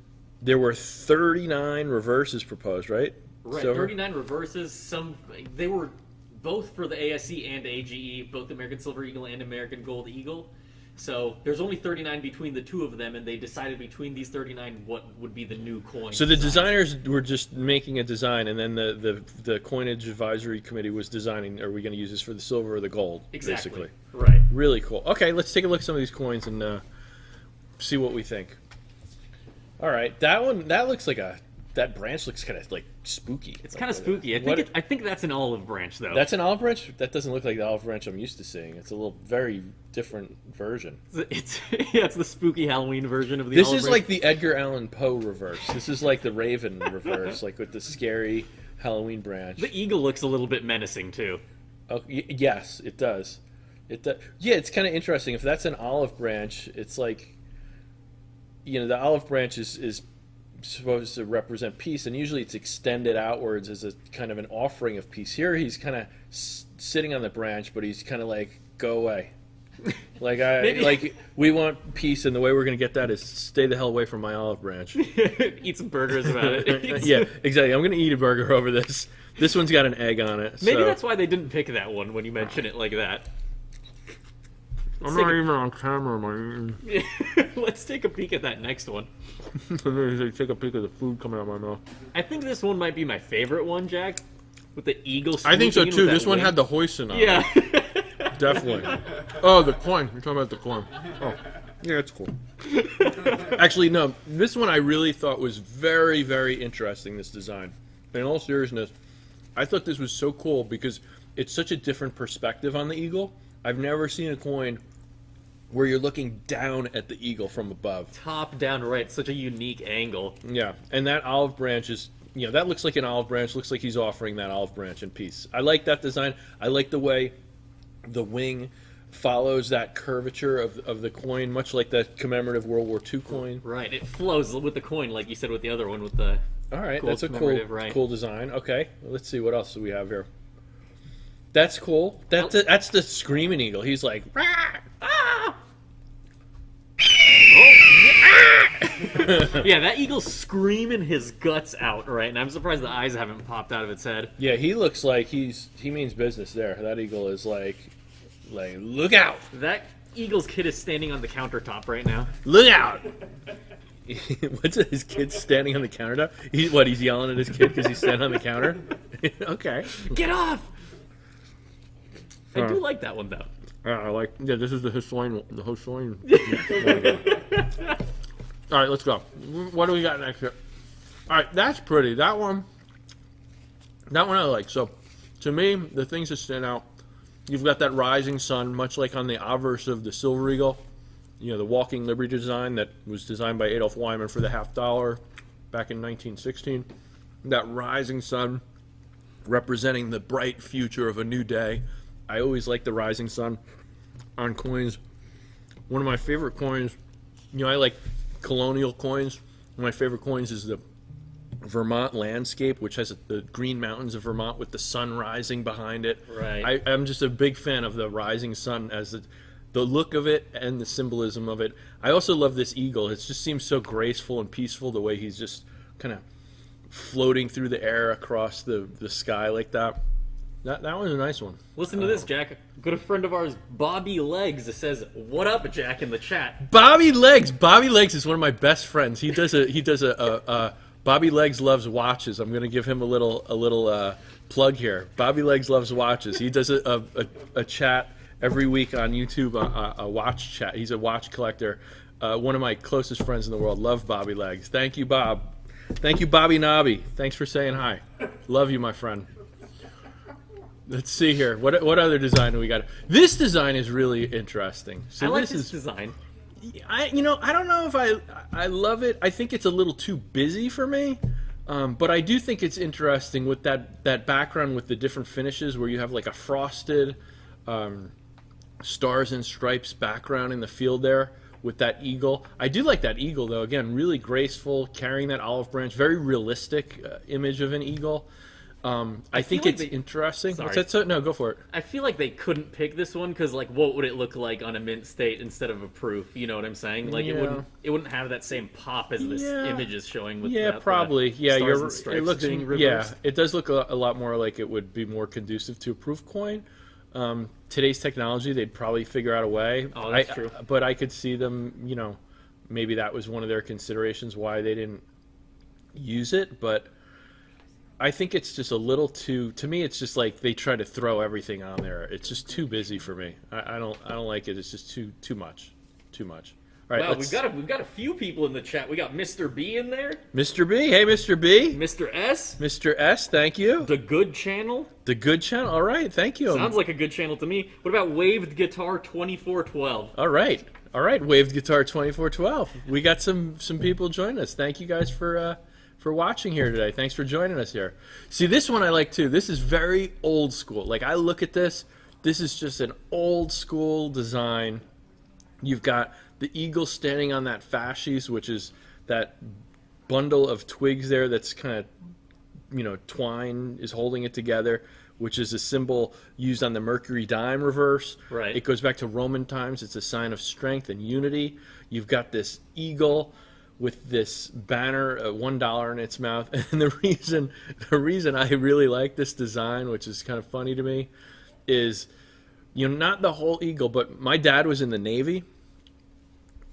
there were 39 reverses proposed, right? Right, So 39 reverses. They were both for the ASE and AGE, both American Silver Eagle and American Gold Eagle. So there's only 39 between the 2 of them, and they decided between these 39 what would be the new coin. So the designers were just making a design, and then the coinage advisory committee was designing, are we going to use this for the silver or the gold? Exactly. Basically. Right. Really cool. Okay, let's take a look at some of these coins and see what we think. All right, that looks like that branch looks kind of like spooky. It's kind of spooky. I think that's an olive branch, though. That's an olive branch? That doesn't look like the olive branch I'm used to seeing. It's a very different version. It's the spooky Halloween version of the This olive is branch. like the Edgar Allan Poe reverse. This is like the Raven reverse, like with the scary Halloween branch. The eagle looks a little bit menacing, too. Oh, yes, it does. It does. Yeah, it's kind of interesting. If that's an olive branch, it's like, the olive branch is supposed to represent peace, and usually it's extended outwards as a kind of an offering of peace. Here he's kind of sitting on the branch, but he's kind of like, go away. Like we want peace, and the way we're going to get that is stay the hell away from my olive branch. Eat some burgers about it. Yeah, exactly. I'm going to eat a burger over this. This one's got an egg on it. Maybe so. that's why they didn't pick that one when you mention it like that. I'm not even on camera. Let's take a peek at that next one. Take a peek of the food coming out of my mouth. I think this one might be my favorite one, Jack. With the eagle. I think so swooping in too. with This that one wing. had the hoisin on Yeah. it. Definitely. Oh, the coin. You're talking about the coin. Oh, yeah, it's cool. Actually, no. This one I really thought was very, very interesting, this design. In all seriousness, I thought this was so cool because it's such a different perspective on the eagle. I've never seen a coin where you're looking down at the eagle from above. Top down right. Such a unique angle. Yeah, and that olive branch is, that looks like an olive branch. Looks like he's offering that olive branch in peace. I like that design. I like the way the wing follows that curvature of the coin, much like the commemorative World War II coin. Right. It flows with the coin, like you said with the other one with the. All right, Cool that's a commemorative, right. cool design. Okay, let's see what else do we have here. That's cool. That's the screaming eagle. He's like, rah, ah! Yeah, that eagle's screaming his guts out, right? And I'm surprised the eyes haven't popped out of its head. Yeah, he looks like he means business there. That eagle is like look out, That eagle's kid is standing on the countertop right now. look out. What's it, his kid standing on the counter? He's yelling at his kid because he's standing on the counter? Okay. Get off! I do like that one though. Yeah, this is the Hussein. All right, let's go. What do we got next here? All right, that's pretty. That one I like. So, to me, the things that stand out, you've got that rising sun, much like on the Uverse of the Silver Eagle. The walking liberty design that was designed by Adolf Wyman for the $50 back in 1916. That rising sun representing the bright future of a new day. I always like the rising sun on coins. One of my favorite coins, I like colonial coins. One of my favorite coins is the Vermont landscape, which has the green mountains of Vermont with the sun rising behind it. Right. I'm just a big fan of the rising sun as the look of it and the symbolism of it. I also love this eagle. It just seems so graceful and peaceful the way he's just kind of floating through the air across the sky like that. That one's a nice one. Listen to this, Jack. A good friend of ours, Bobby Legs, says, "What up, Jack?" in the chat. Bobby Legs. Bobby Legs is one of my best friends. He does a Bobby Legs loves watches. I'm going to give him a little plug here. Bobby Legs loves watches. He does a chat every week on YouTube, a watch chat. He's a watch collector. One of my closest friends in the world. Love Bobby Legs. Thank you, Bob. Thank you, Bobby Nobby. Thanks for saying hi. Love you, my friend. Let's see here. What other design do we got? This design is really interesting. So I like this design. I don't know if I love it. I think it's a little too busy for me. But I do think it's interesting with that background with the different finishes where you have like a frosted stars and stripes background in the field there with that eagle. I do like that eagle though. Again, really graceful, carrying that olive branch, very realistic image of an eagle. I think it's interesting. Sorry. No, go for it. I feel like they couldn't pick this one because, like, what would it look like on a mint state instead of a proof? You know what I'm saying? Like, it wouldn't have that same pop as this image is showing. With probably. Stars you're. And stripes It looks. being reversed. It does look a lot more like it would be more conducive to a proof coin. Today's technology, they'd probably figure out a way. Oh, that's true. But I could see them. Maybe that was one of their considerations why they didn't use it, but. I think it's just a little too. To me, it's just like they try to throw everything on there. It's just too busy for me. I don't like it. It's just too much. All right, wow, we've got a few people in the chat. We got Mr. B in there. Mr. B, hey Mr. B. Mr. S. Mr. S, thank you. The Good Channel. The Good Channel. All right, thank you. Sounds like a good channel to me. What about Waved Guitar 2412? All right, Waved Guitar 2412. We got some people join us. Thank you guys for watching here today. Thanks for joining us here. See, this one I like too. This is very old school. Like, I look at this. This is just an old school design. You've got the eagle standing on that fasces, which is that bundle of twigs there that's kind of, twine is holding it together, which is a symbol used on the Mercury dime reverse. Right. It goes back to Roman times. It's a sign of strength and unity. You've got this eagle with this banner, $1 in its mouth, and the reason I really like this design, which is kind of funny to me, is not the whole eagle, but my dad was in the Navy,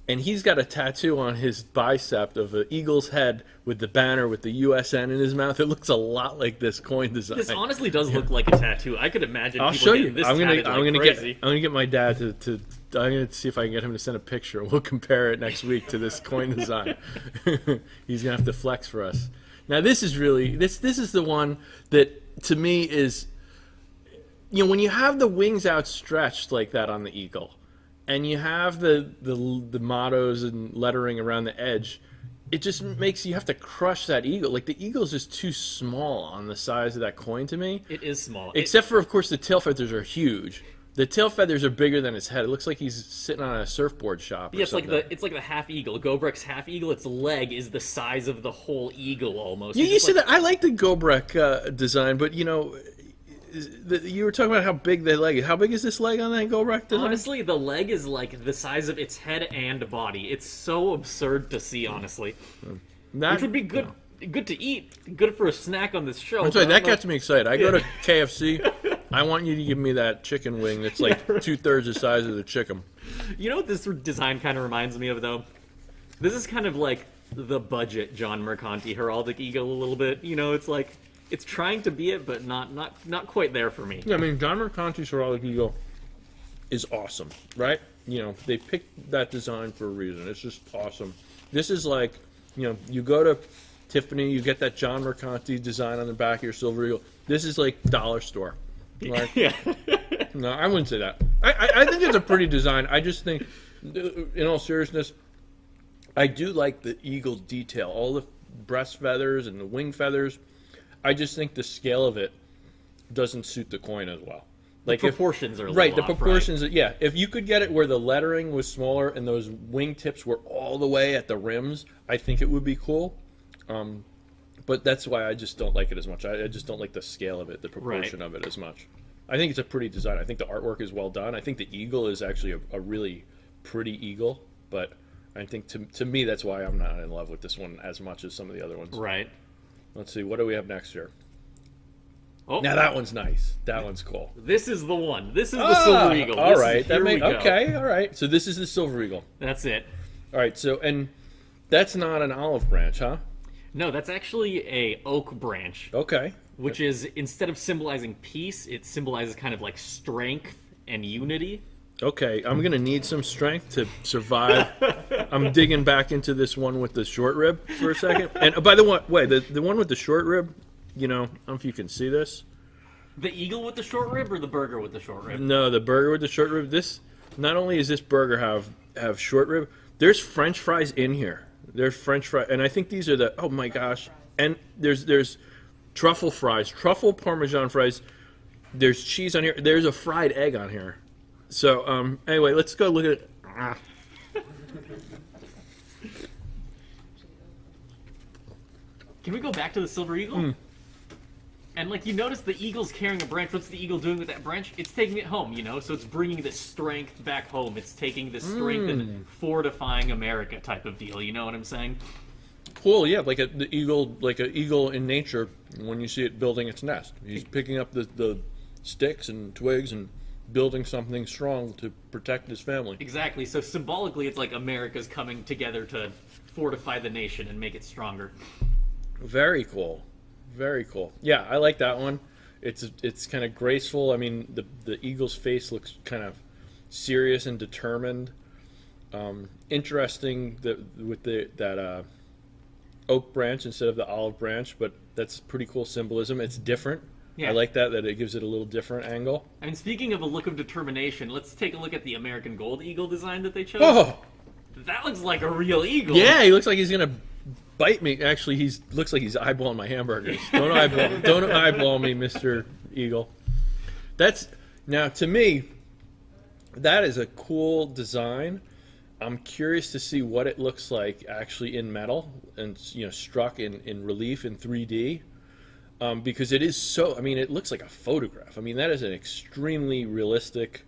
and he's got a tattoo on his bicep of an eagle's head with the banner with the USN in his mouth. It looks a lot like this coin design. This honestly does look like a tattoo. I could imagine. I'll people show getting you. This I'm crazy. gonna get my dad to. I'm gonna see if I can get him to send a picture. We'll compare it next week to this coin design. He's gonna have to flex for us. Now this is really this is the one that to me is, when you have the wings outstretched like that on the eagle, and you have the mottos and lettering around the edge, it just makes you have to crush that eagle. Like, the eagle's just too small on the size of that coin to me. It is small. Except for, of course, the tail feathers are huge. The tail feathers are bigger than his head. It looks like he's sitting on a surfboard shop. Yeah, it's like the half eagle. Gobrek's half eagle. Its leg is the size of the whole eagle almost. You see that? I like the Gobrek design, but you were talking about how big the leg is. How big is this leg on that Gobrek design? Honestly, the leg is like the size of its head and body. It's so absurd to see, honestly. Which would be good. Good to eat, good for a snack on this show. I'm sorry, that gets me excited. I go to KFC. I want you to give me that chicken wing that's like 2/3 the size of the chicken. You know what this design kind of reminds me of, though? This is kind of like the budget John Mercanti heraldic eagle a little bit. It's like it's trying to be it, but not quite there for me. Yeah, I mean, John Mercanti's heraldic eagle is awesome, right? They picked that design for a reason. It's just awesome. This is like, you go to Tiffany, you get that John Mercanti design on the back of your silver eagle. This is like dollar store. Like, yeah. No, I wouldn't say that. I think it's a pretty design. I just think, in all seriousness, I do like the eagle detail, all the breast feathers and the wing feathers. I just think the scale of it doesn't suit the coin as well. Like, the proportions are a little right. The off, proportions, right? Yeah. If you could get it where the lettering was smaller and those wing tips were all the way at the rims, I think it would be cool. But that's why I just don't like it as much. I just don't like the scale of it, the proportion of it as much. I think it's a pretty design. I think the artwork is well done. I think the eagle is actually a really pretty eagle, but I think to me that's why I'm not in love with this one as much as some of the other ones. Right. Let's see, what do we have next here? Oh, Now that one's nice. That one's cool. this is the one. This is the Silver Eagle. All right, Here we go. okay, all right. So this is the Silver Eagle. That's it. All right, so and that's not an olive branch, huh? No, that's actually a oak branch, Okay. which is, instead of symbolizing peace, it symbolizes kind of like strength and unity. Okay, I'm gonna need some strength to survive. I'm digging back into this one with the short rib for a second. And by the way, the one with the short rib, I don't know if you can see this. The eagle with the short rib or the burger with the short rib? No, the burger with the short rib. This not only does this burger have short rib, there's French fries in here. There's French fries, and I think these are the, oh my gosh, and there's truffle fries, truffle Parmesan fries. There's cheese on here. There's a fried egg on here. So anyway, let's go look at it. Can we go back to the Silver Eagle? And like, you notice the eagle's carrying a branch. What's the eagle doing with that branch? It's taking it home, so it's bringing this strength back home. It's taking this strength and fortifying America type of deal. You know what I'm saying? Cool, yeah, like an eagle in nature. When you see it building its nest, he's picking up the sticks and twigs and building something strong to protect his family. Exactly. So symbolically, it's like America's coming together to fortify the nation and make it stronger. Very cool. Very cool. Yeah, I like that one. It's kind of graceful. I mean, the eagle's face looks kind of serious and determined. Interesting with that oak branch instead of the olive branch, but that's pretty cool symbolism. It's different. Yeah. I like that it gives it a little different angle. I mean, speaking of a look of determination, let's take a look at the American Gold Eagle design that they chose. Oh! That looks like a real eagle. Yeah, he looks like he's gonna bite me. Actually, looks like he's eyeballing my hamburgers. Don't eyeball me, Mr. Eagle. Now to me, that is a cool design. I'm curious to see what it looks like actually in metal and struck in relief in 3D. Because it is so, I mean, it looks like a photograph. I mean, that is an extremely realistic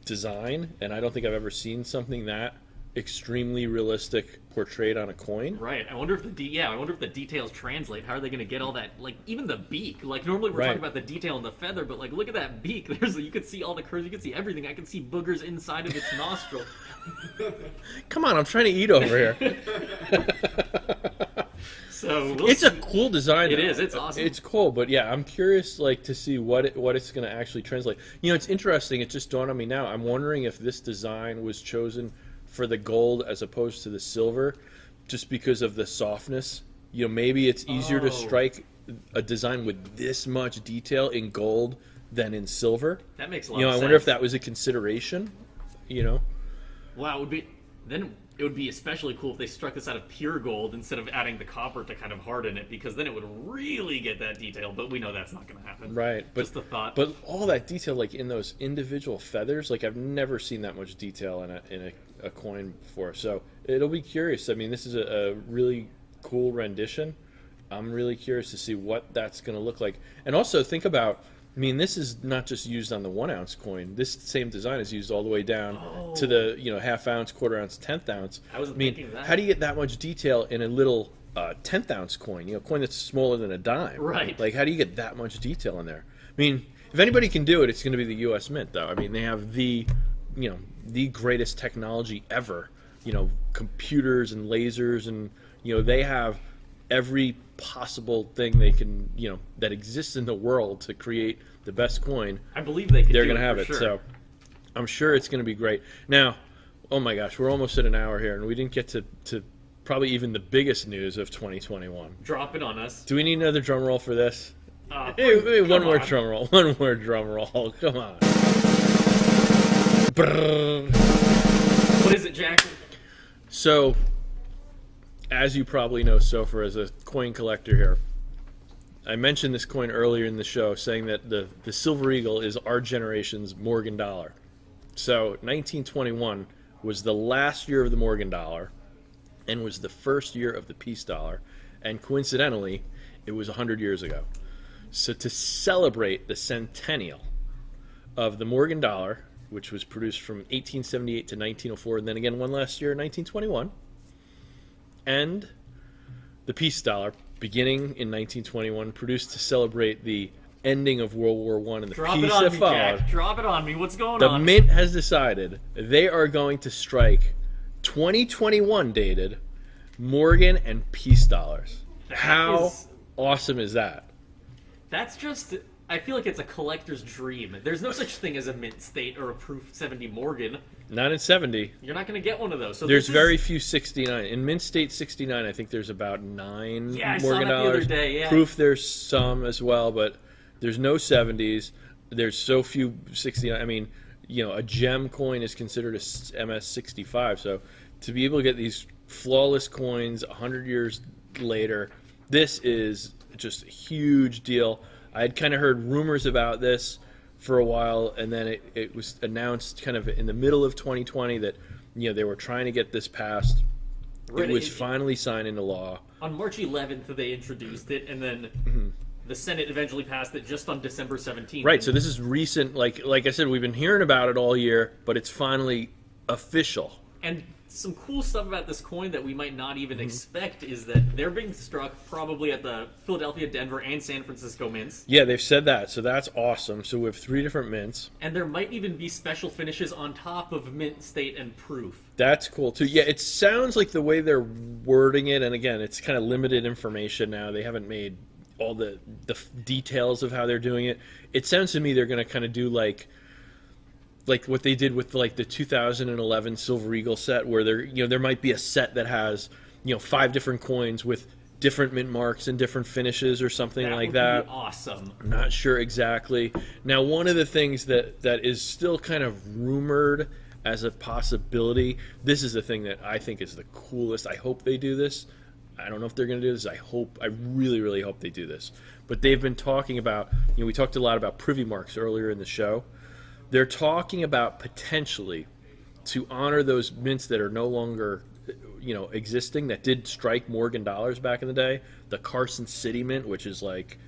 design, and I don't think I've ever seen something that extremely realistic portrayed on a coin. Right. I wonder if the details translate. How are they going to get all that? Like, even the beak. Like, normally we're talking about the detail in the feather, but like, look at that beak. You can see all the curves. You can see everything. I can see boogers inside of its nostril. Come on, I'm trying to eat over here. So it's a cool design. It is. It's awesome. It's cool, but yeah, I'm curious to see what it's going to actually translate. It's interesting. It just dawned on me now. I'm wondering if this design was chosen for the gold as opposed to the silver, just because of the softness. Maybe it's easier to strike a design with this much detail in gold than in silver. That makes a lot of sense. I wonder if that was a consideration. Wow, it would be especially cool if they struck this out of pure gold instead of adding the copper to kind of harden it, because then it would really get that detail, but we know that's not going to happen. Right. Just a thought. But all that detail, like in those individual feathers, like I've never seen that much detail in a coin before. So it'll be curious. I mean, this is a really cool rendition. I'm really curious to see what that's going to look like. And also think about, I mean, this is not just used on the 1 ounce coin. This same design is used all the way down to the half ounce, quarter ounce, 1/10 ounce. I wasn't thinking of that. How do you get that much detail in a little 1/10 ounce coin? A coin that's smaller than a dime. Right. Like, how do you get that much detail in there? I mean, if anybody can do it, it's going to be the U.S. Mint, though. I mean, they have the greatest technology ever. Computers and lasers, and they have every possible thing they can, that exists in the world to create the best coin. I believe they're going to have it. Sure. So I'm sure it's going to be great. Now, oh my gosh, we're almost at an hour here, and we didn't get to probably even the biggest news of 2021. Drop it on us. Do we need another drum roll for this? One more drum roll. One more drum roll. Come on. What is it, Jack? So, as you probably know, Sofer, as a coin collector here, I mentioned this coin earlier in the show, saying that the Silver Eagle is our generation's Morgan dollar. So 1921 was the last year of the Morgan dollar and was the first year of the peace dollar, and coincidentally, it was 100 years ago. So to celebrate the centennial of the Morgan dollar, which was produced from 1878 to 1904, and then again one last year, 1921, and the peace dollar, beginning in 1921, produced to celebrate the ending of World War I and the Drop peace it on that me, followed. Jack. Drop it on me. What's going The on? Mint has decided they are going to strike 2021 dated Morgan and peace dollars. How awesome is that? That's just... I feel like it's a collector's dream. There's no such thing as a Mint State or a Proof 70 Morgan. Not in 70. You're not going to get one of those. So There's this very is... few 69. In Mint State 69, I think there's about 9 Yeah, I saw Morgan that the other dollars. day, yeah. Proof, there's some as well, but there's no 70s. There's so few 69. I mean, you know, a gem coin is considered a MS 65. So to be able to get these flawless coins 100 years later, this is just a huge deal. I had kind of heard rumors about this for a while, and then it was announced kind of in the middle of 2020 that, you know, they were trying to get this passed. Right, It was finally signed into law. On March 11th, they introduced it, and then the Senate eventually passed it just on December 17th. Right, so this is recent. Like I said, we've been hearing about it all year, but it's finally official. And some cool stuff about this coin that we might not even expect is that they're being struck probably at the Philadelphia, Denver, and San Francisco mints. Yeah, they've said that, so that's awesome. So we have 3 different mints. And there might even be special finishes on top of Mint, State, and Proof. That's cool too. Yeah, it sounds like the way they're wording it, and again, it's kind of limited information now. They haven't made all the details of how they're doing it. It sounds to me they're going to kind of do like what they did with like the 2011 Silver Eagle set, where there might be a set that has 5 different coins with different mint marks and different finishes or something like that. Would be awesome. I'm not sure exactly. Now, one of the things that is still kind of rumored as a possibility, this is the thing that I think is the coolest. I hope they do this. I don't know if they're going to do this. I really, really hope they do this. But they've been talking about, we talked a lot about privy marks earlier in the show. They're talking about potentially to honor those mints that are no longer, existing, that did strike Morgan dollars back in the day. The Carson City Mint, which is like,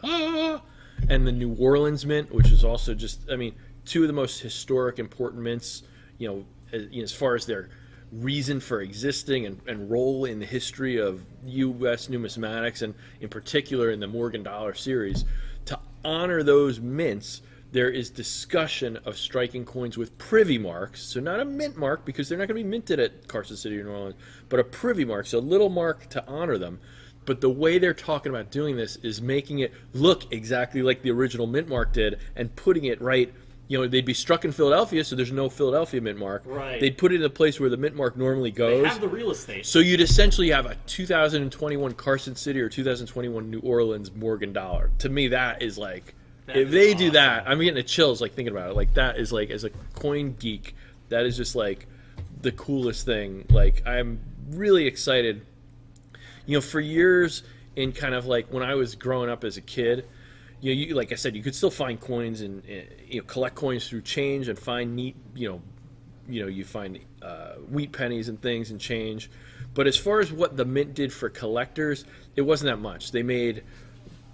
and the New Orleans Mint, which is also just, 2 of the most historic, important mints, as far as their reason for existing and role in the history of U.S. numismatics, and in particular in the Morgan dollar series. To honor those mints, there is discussion of striking coins with privy marks, so not a mint mark because they're not going to be minted at Carson City or New Orleans, but a privy mark, so a little mark to honor them. But the way they're talking about doing this is making it look exactly like the original mint mark did and putting it right. They'd be struck in Philadelphia, so there's no Philadelphia mint mark. Right. They'd put it in the place where the mint mark normally goes. They have the real estate. So you'd essentially have a 2021 Carson City or 2021 New Orleans Morgan dollar. To me, that is like... if they do that, I'm getting the chills thinking about it. Like, that is like, as a coin geek, that is just like the coolest thing. Like, I'm really excited. For years, in kind of like when I was growing up as a kid, you like I said, you could still find coins and collect coins through change and find neat, you find wheat pennies and things and change. But as far as what the mint did for collectors, it wasn't that much. They made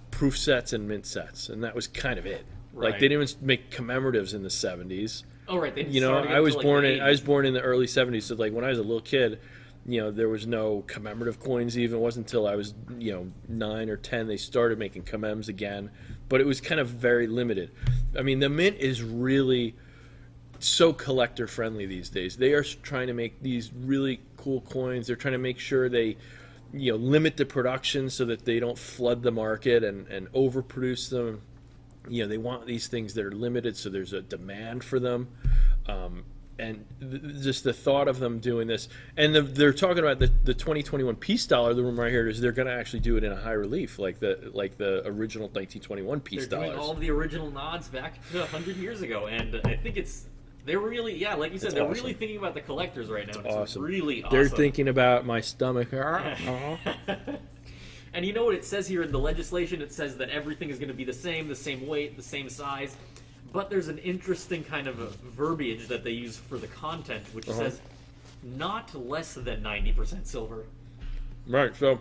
proof sets and mint sets, and that was kind of it. Right. Like, they didn't even make commemoratives in the 70s. Oh, right. They I was born in the early 70s, so like when I was a little kid, there was no commemorative coins even. It wasn't until I was 9 or 10 they started making commems again, but it was kind of very limited. The mint is really so collector friendly these days. They are trying to make these really cool coins. They're trying to make sure they limit the production so that they don't flood the market and overproduce them. They want these things that are limited, so there's a demand for them. And just the thought of them doing this, and they're talking about the 2021 peace dollar. The rumor I heard is they're going to actually do it in a high relief, like the original 1921 peace dollars. They're doing all of the original nods back to 100 years ago, and I think they're really, like you said, they're really thinking about the collectors right now. It's awesome. Really awesome. They're thinking about my stomach. And you know what it says here in the legislation? It says that everything is going to be the same weight, the same size. But there's an interesting kind of verbiage that they use for the content, which says not less than 90% silver. Right, so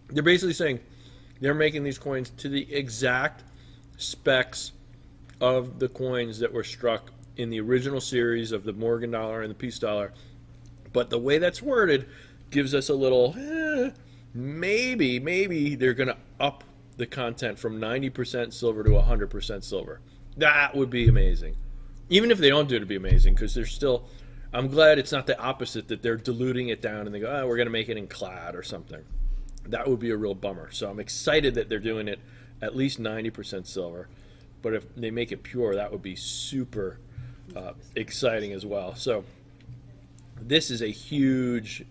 they're basically saying They're making these coins to the exact specs of the coins that were struck in the original series of the Morgan dollar and the Peace dollar. But the way that's worded gives us a little, maybe they're going to up the content from 90% silver to 100% silver. That would be amazing. Even if they don't do it, it'd be amazing, because they're still, I'm glad it's not the opposite, that they're diluting it down and they go, oh, we're going to make it in clad or something. That would be a real bummer. So I'm excited that they're doing it at least 90% silver. But if they make it pure, that would be super exciting as well. So this is a huge.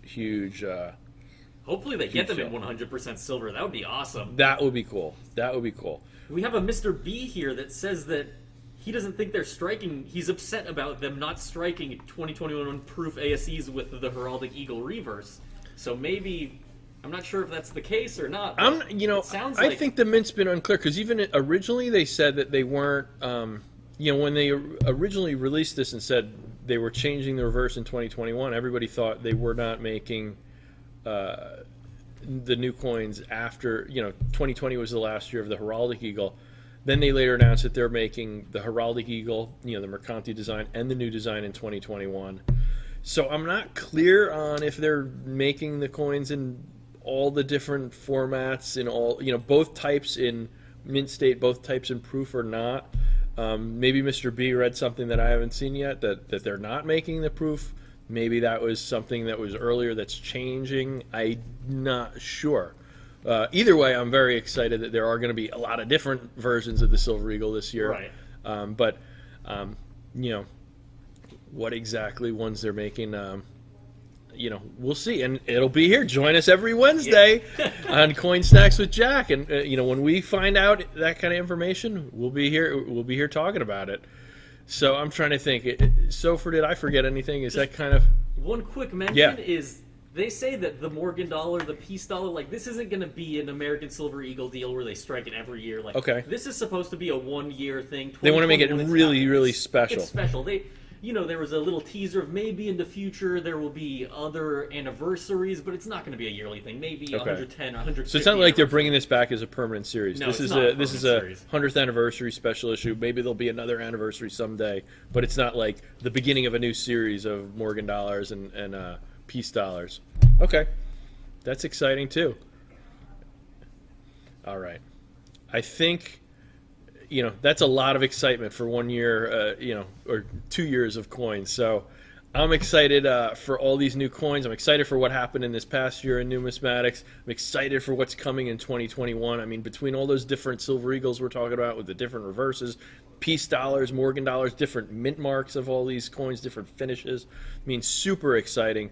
Hopefully they get them in 100% silver. That would be awesome. That would be cool. We have a Mr. B here that says that he doesn't think they're striking. He's upset about them not striking 2021 proof ASEs with the Heraldic Eagle reverse. So maybe, I'm not sure if that's the case or not. I think the mint's been unclear, because even originally they said that they weren't. When they originally released this and said they were changing the reverse in 2021, everybody thought they were not making the new coins after. 2020 was the last year of the Heraldic Eagle. Then they later announced that they're making the Heraldic Eagle, the Mercanti design, and the new design in 2021. So I'm not clear on if they're making the coins in all the different formats, in all, both types in mint state, both types in proof or not. Maybe Mr. B read something that I haven't seen yet, that they're not making the proof. Maybe that was something that was earlier that's changing. I'm not sure. Either way, I'm very excited that there are going to be a lot of different versions of the Silver Eagle this year. Right. But what exactly ones they're making, we'll see. And it'll be here. Join us every Wednesday on Coin Snacks with Jack. And, when we find out that kind of information, we'll be here. We'll be here talking about it. So I'm trying to think. Did I forget anything? Is that kind of... One quick mention is... They say that the Morgan dollar, the Peace dollar, this isn't going to be an American Silver Eagle deal where they strike it every year. Okay. This is supposed to be a one-year thing. They want to make it really special. It's special. There was a little teaser of maybe in the future there will be other anniversaries, but it's not going to be a yearly thing. Maybe 110, 150. So it's not like they're bringing this back as a permanent series. No, this is a 100th anniversary special issue. Maybe there'll be another anniversary someday, but it's not like the beginning of a new series of Morgan dollars and Peace dollars. Okay, that's exciting too. All right, I think that's a lot of excitement for 1 year, or 2 years of coins. So I'm excited for all these new coins. I'm excited for what happened in this past year in numismatics. I'm excited for what's coming in 2021. I mean, between all those different Silver Eagles we're talking about with the different reverses, Peace dollars, Morgan dollars, different mint marks of all these coins, different finishes. I mean, super exciting.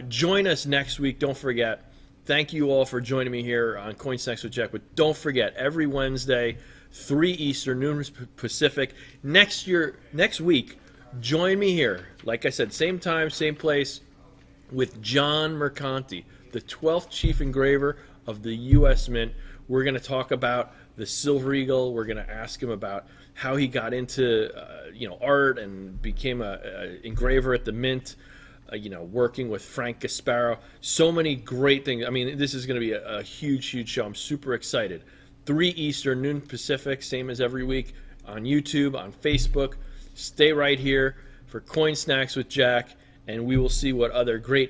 Join us next week. Don't forget. Thank you all for joining me here on Coin Snacks with Jack. But don't forget, every Wednesday, 3 Eastern, noon Pacific. Next week, join me here. Like I said, same time, same place, with John Mercanti, the 12th chief engraver of the U.S. Mint. We're going to talk about the Silver Eagle. We're going to ask him about how he got into art and became a engraver at the Mint. Working with Frank Gasparo. So many great things. I mean, this is going to be a huge show. I'm super excited. 3 Eastern, noon Pacific, same as every week, on YouTube, on Facebook. Stay right here for Coin Snacks with Jack, and we will see what other great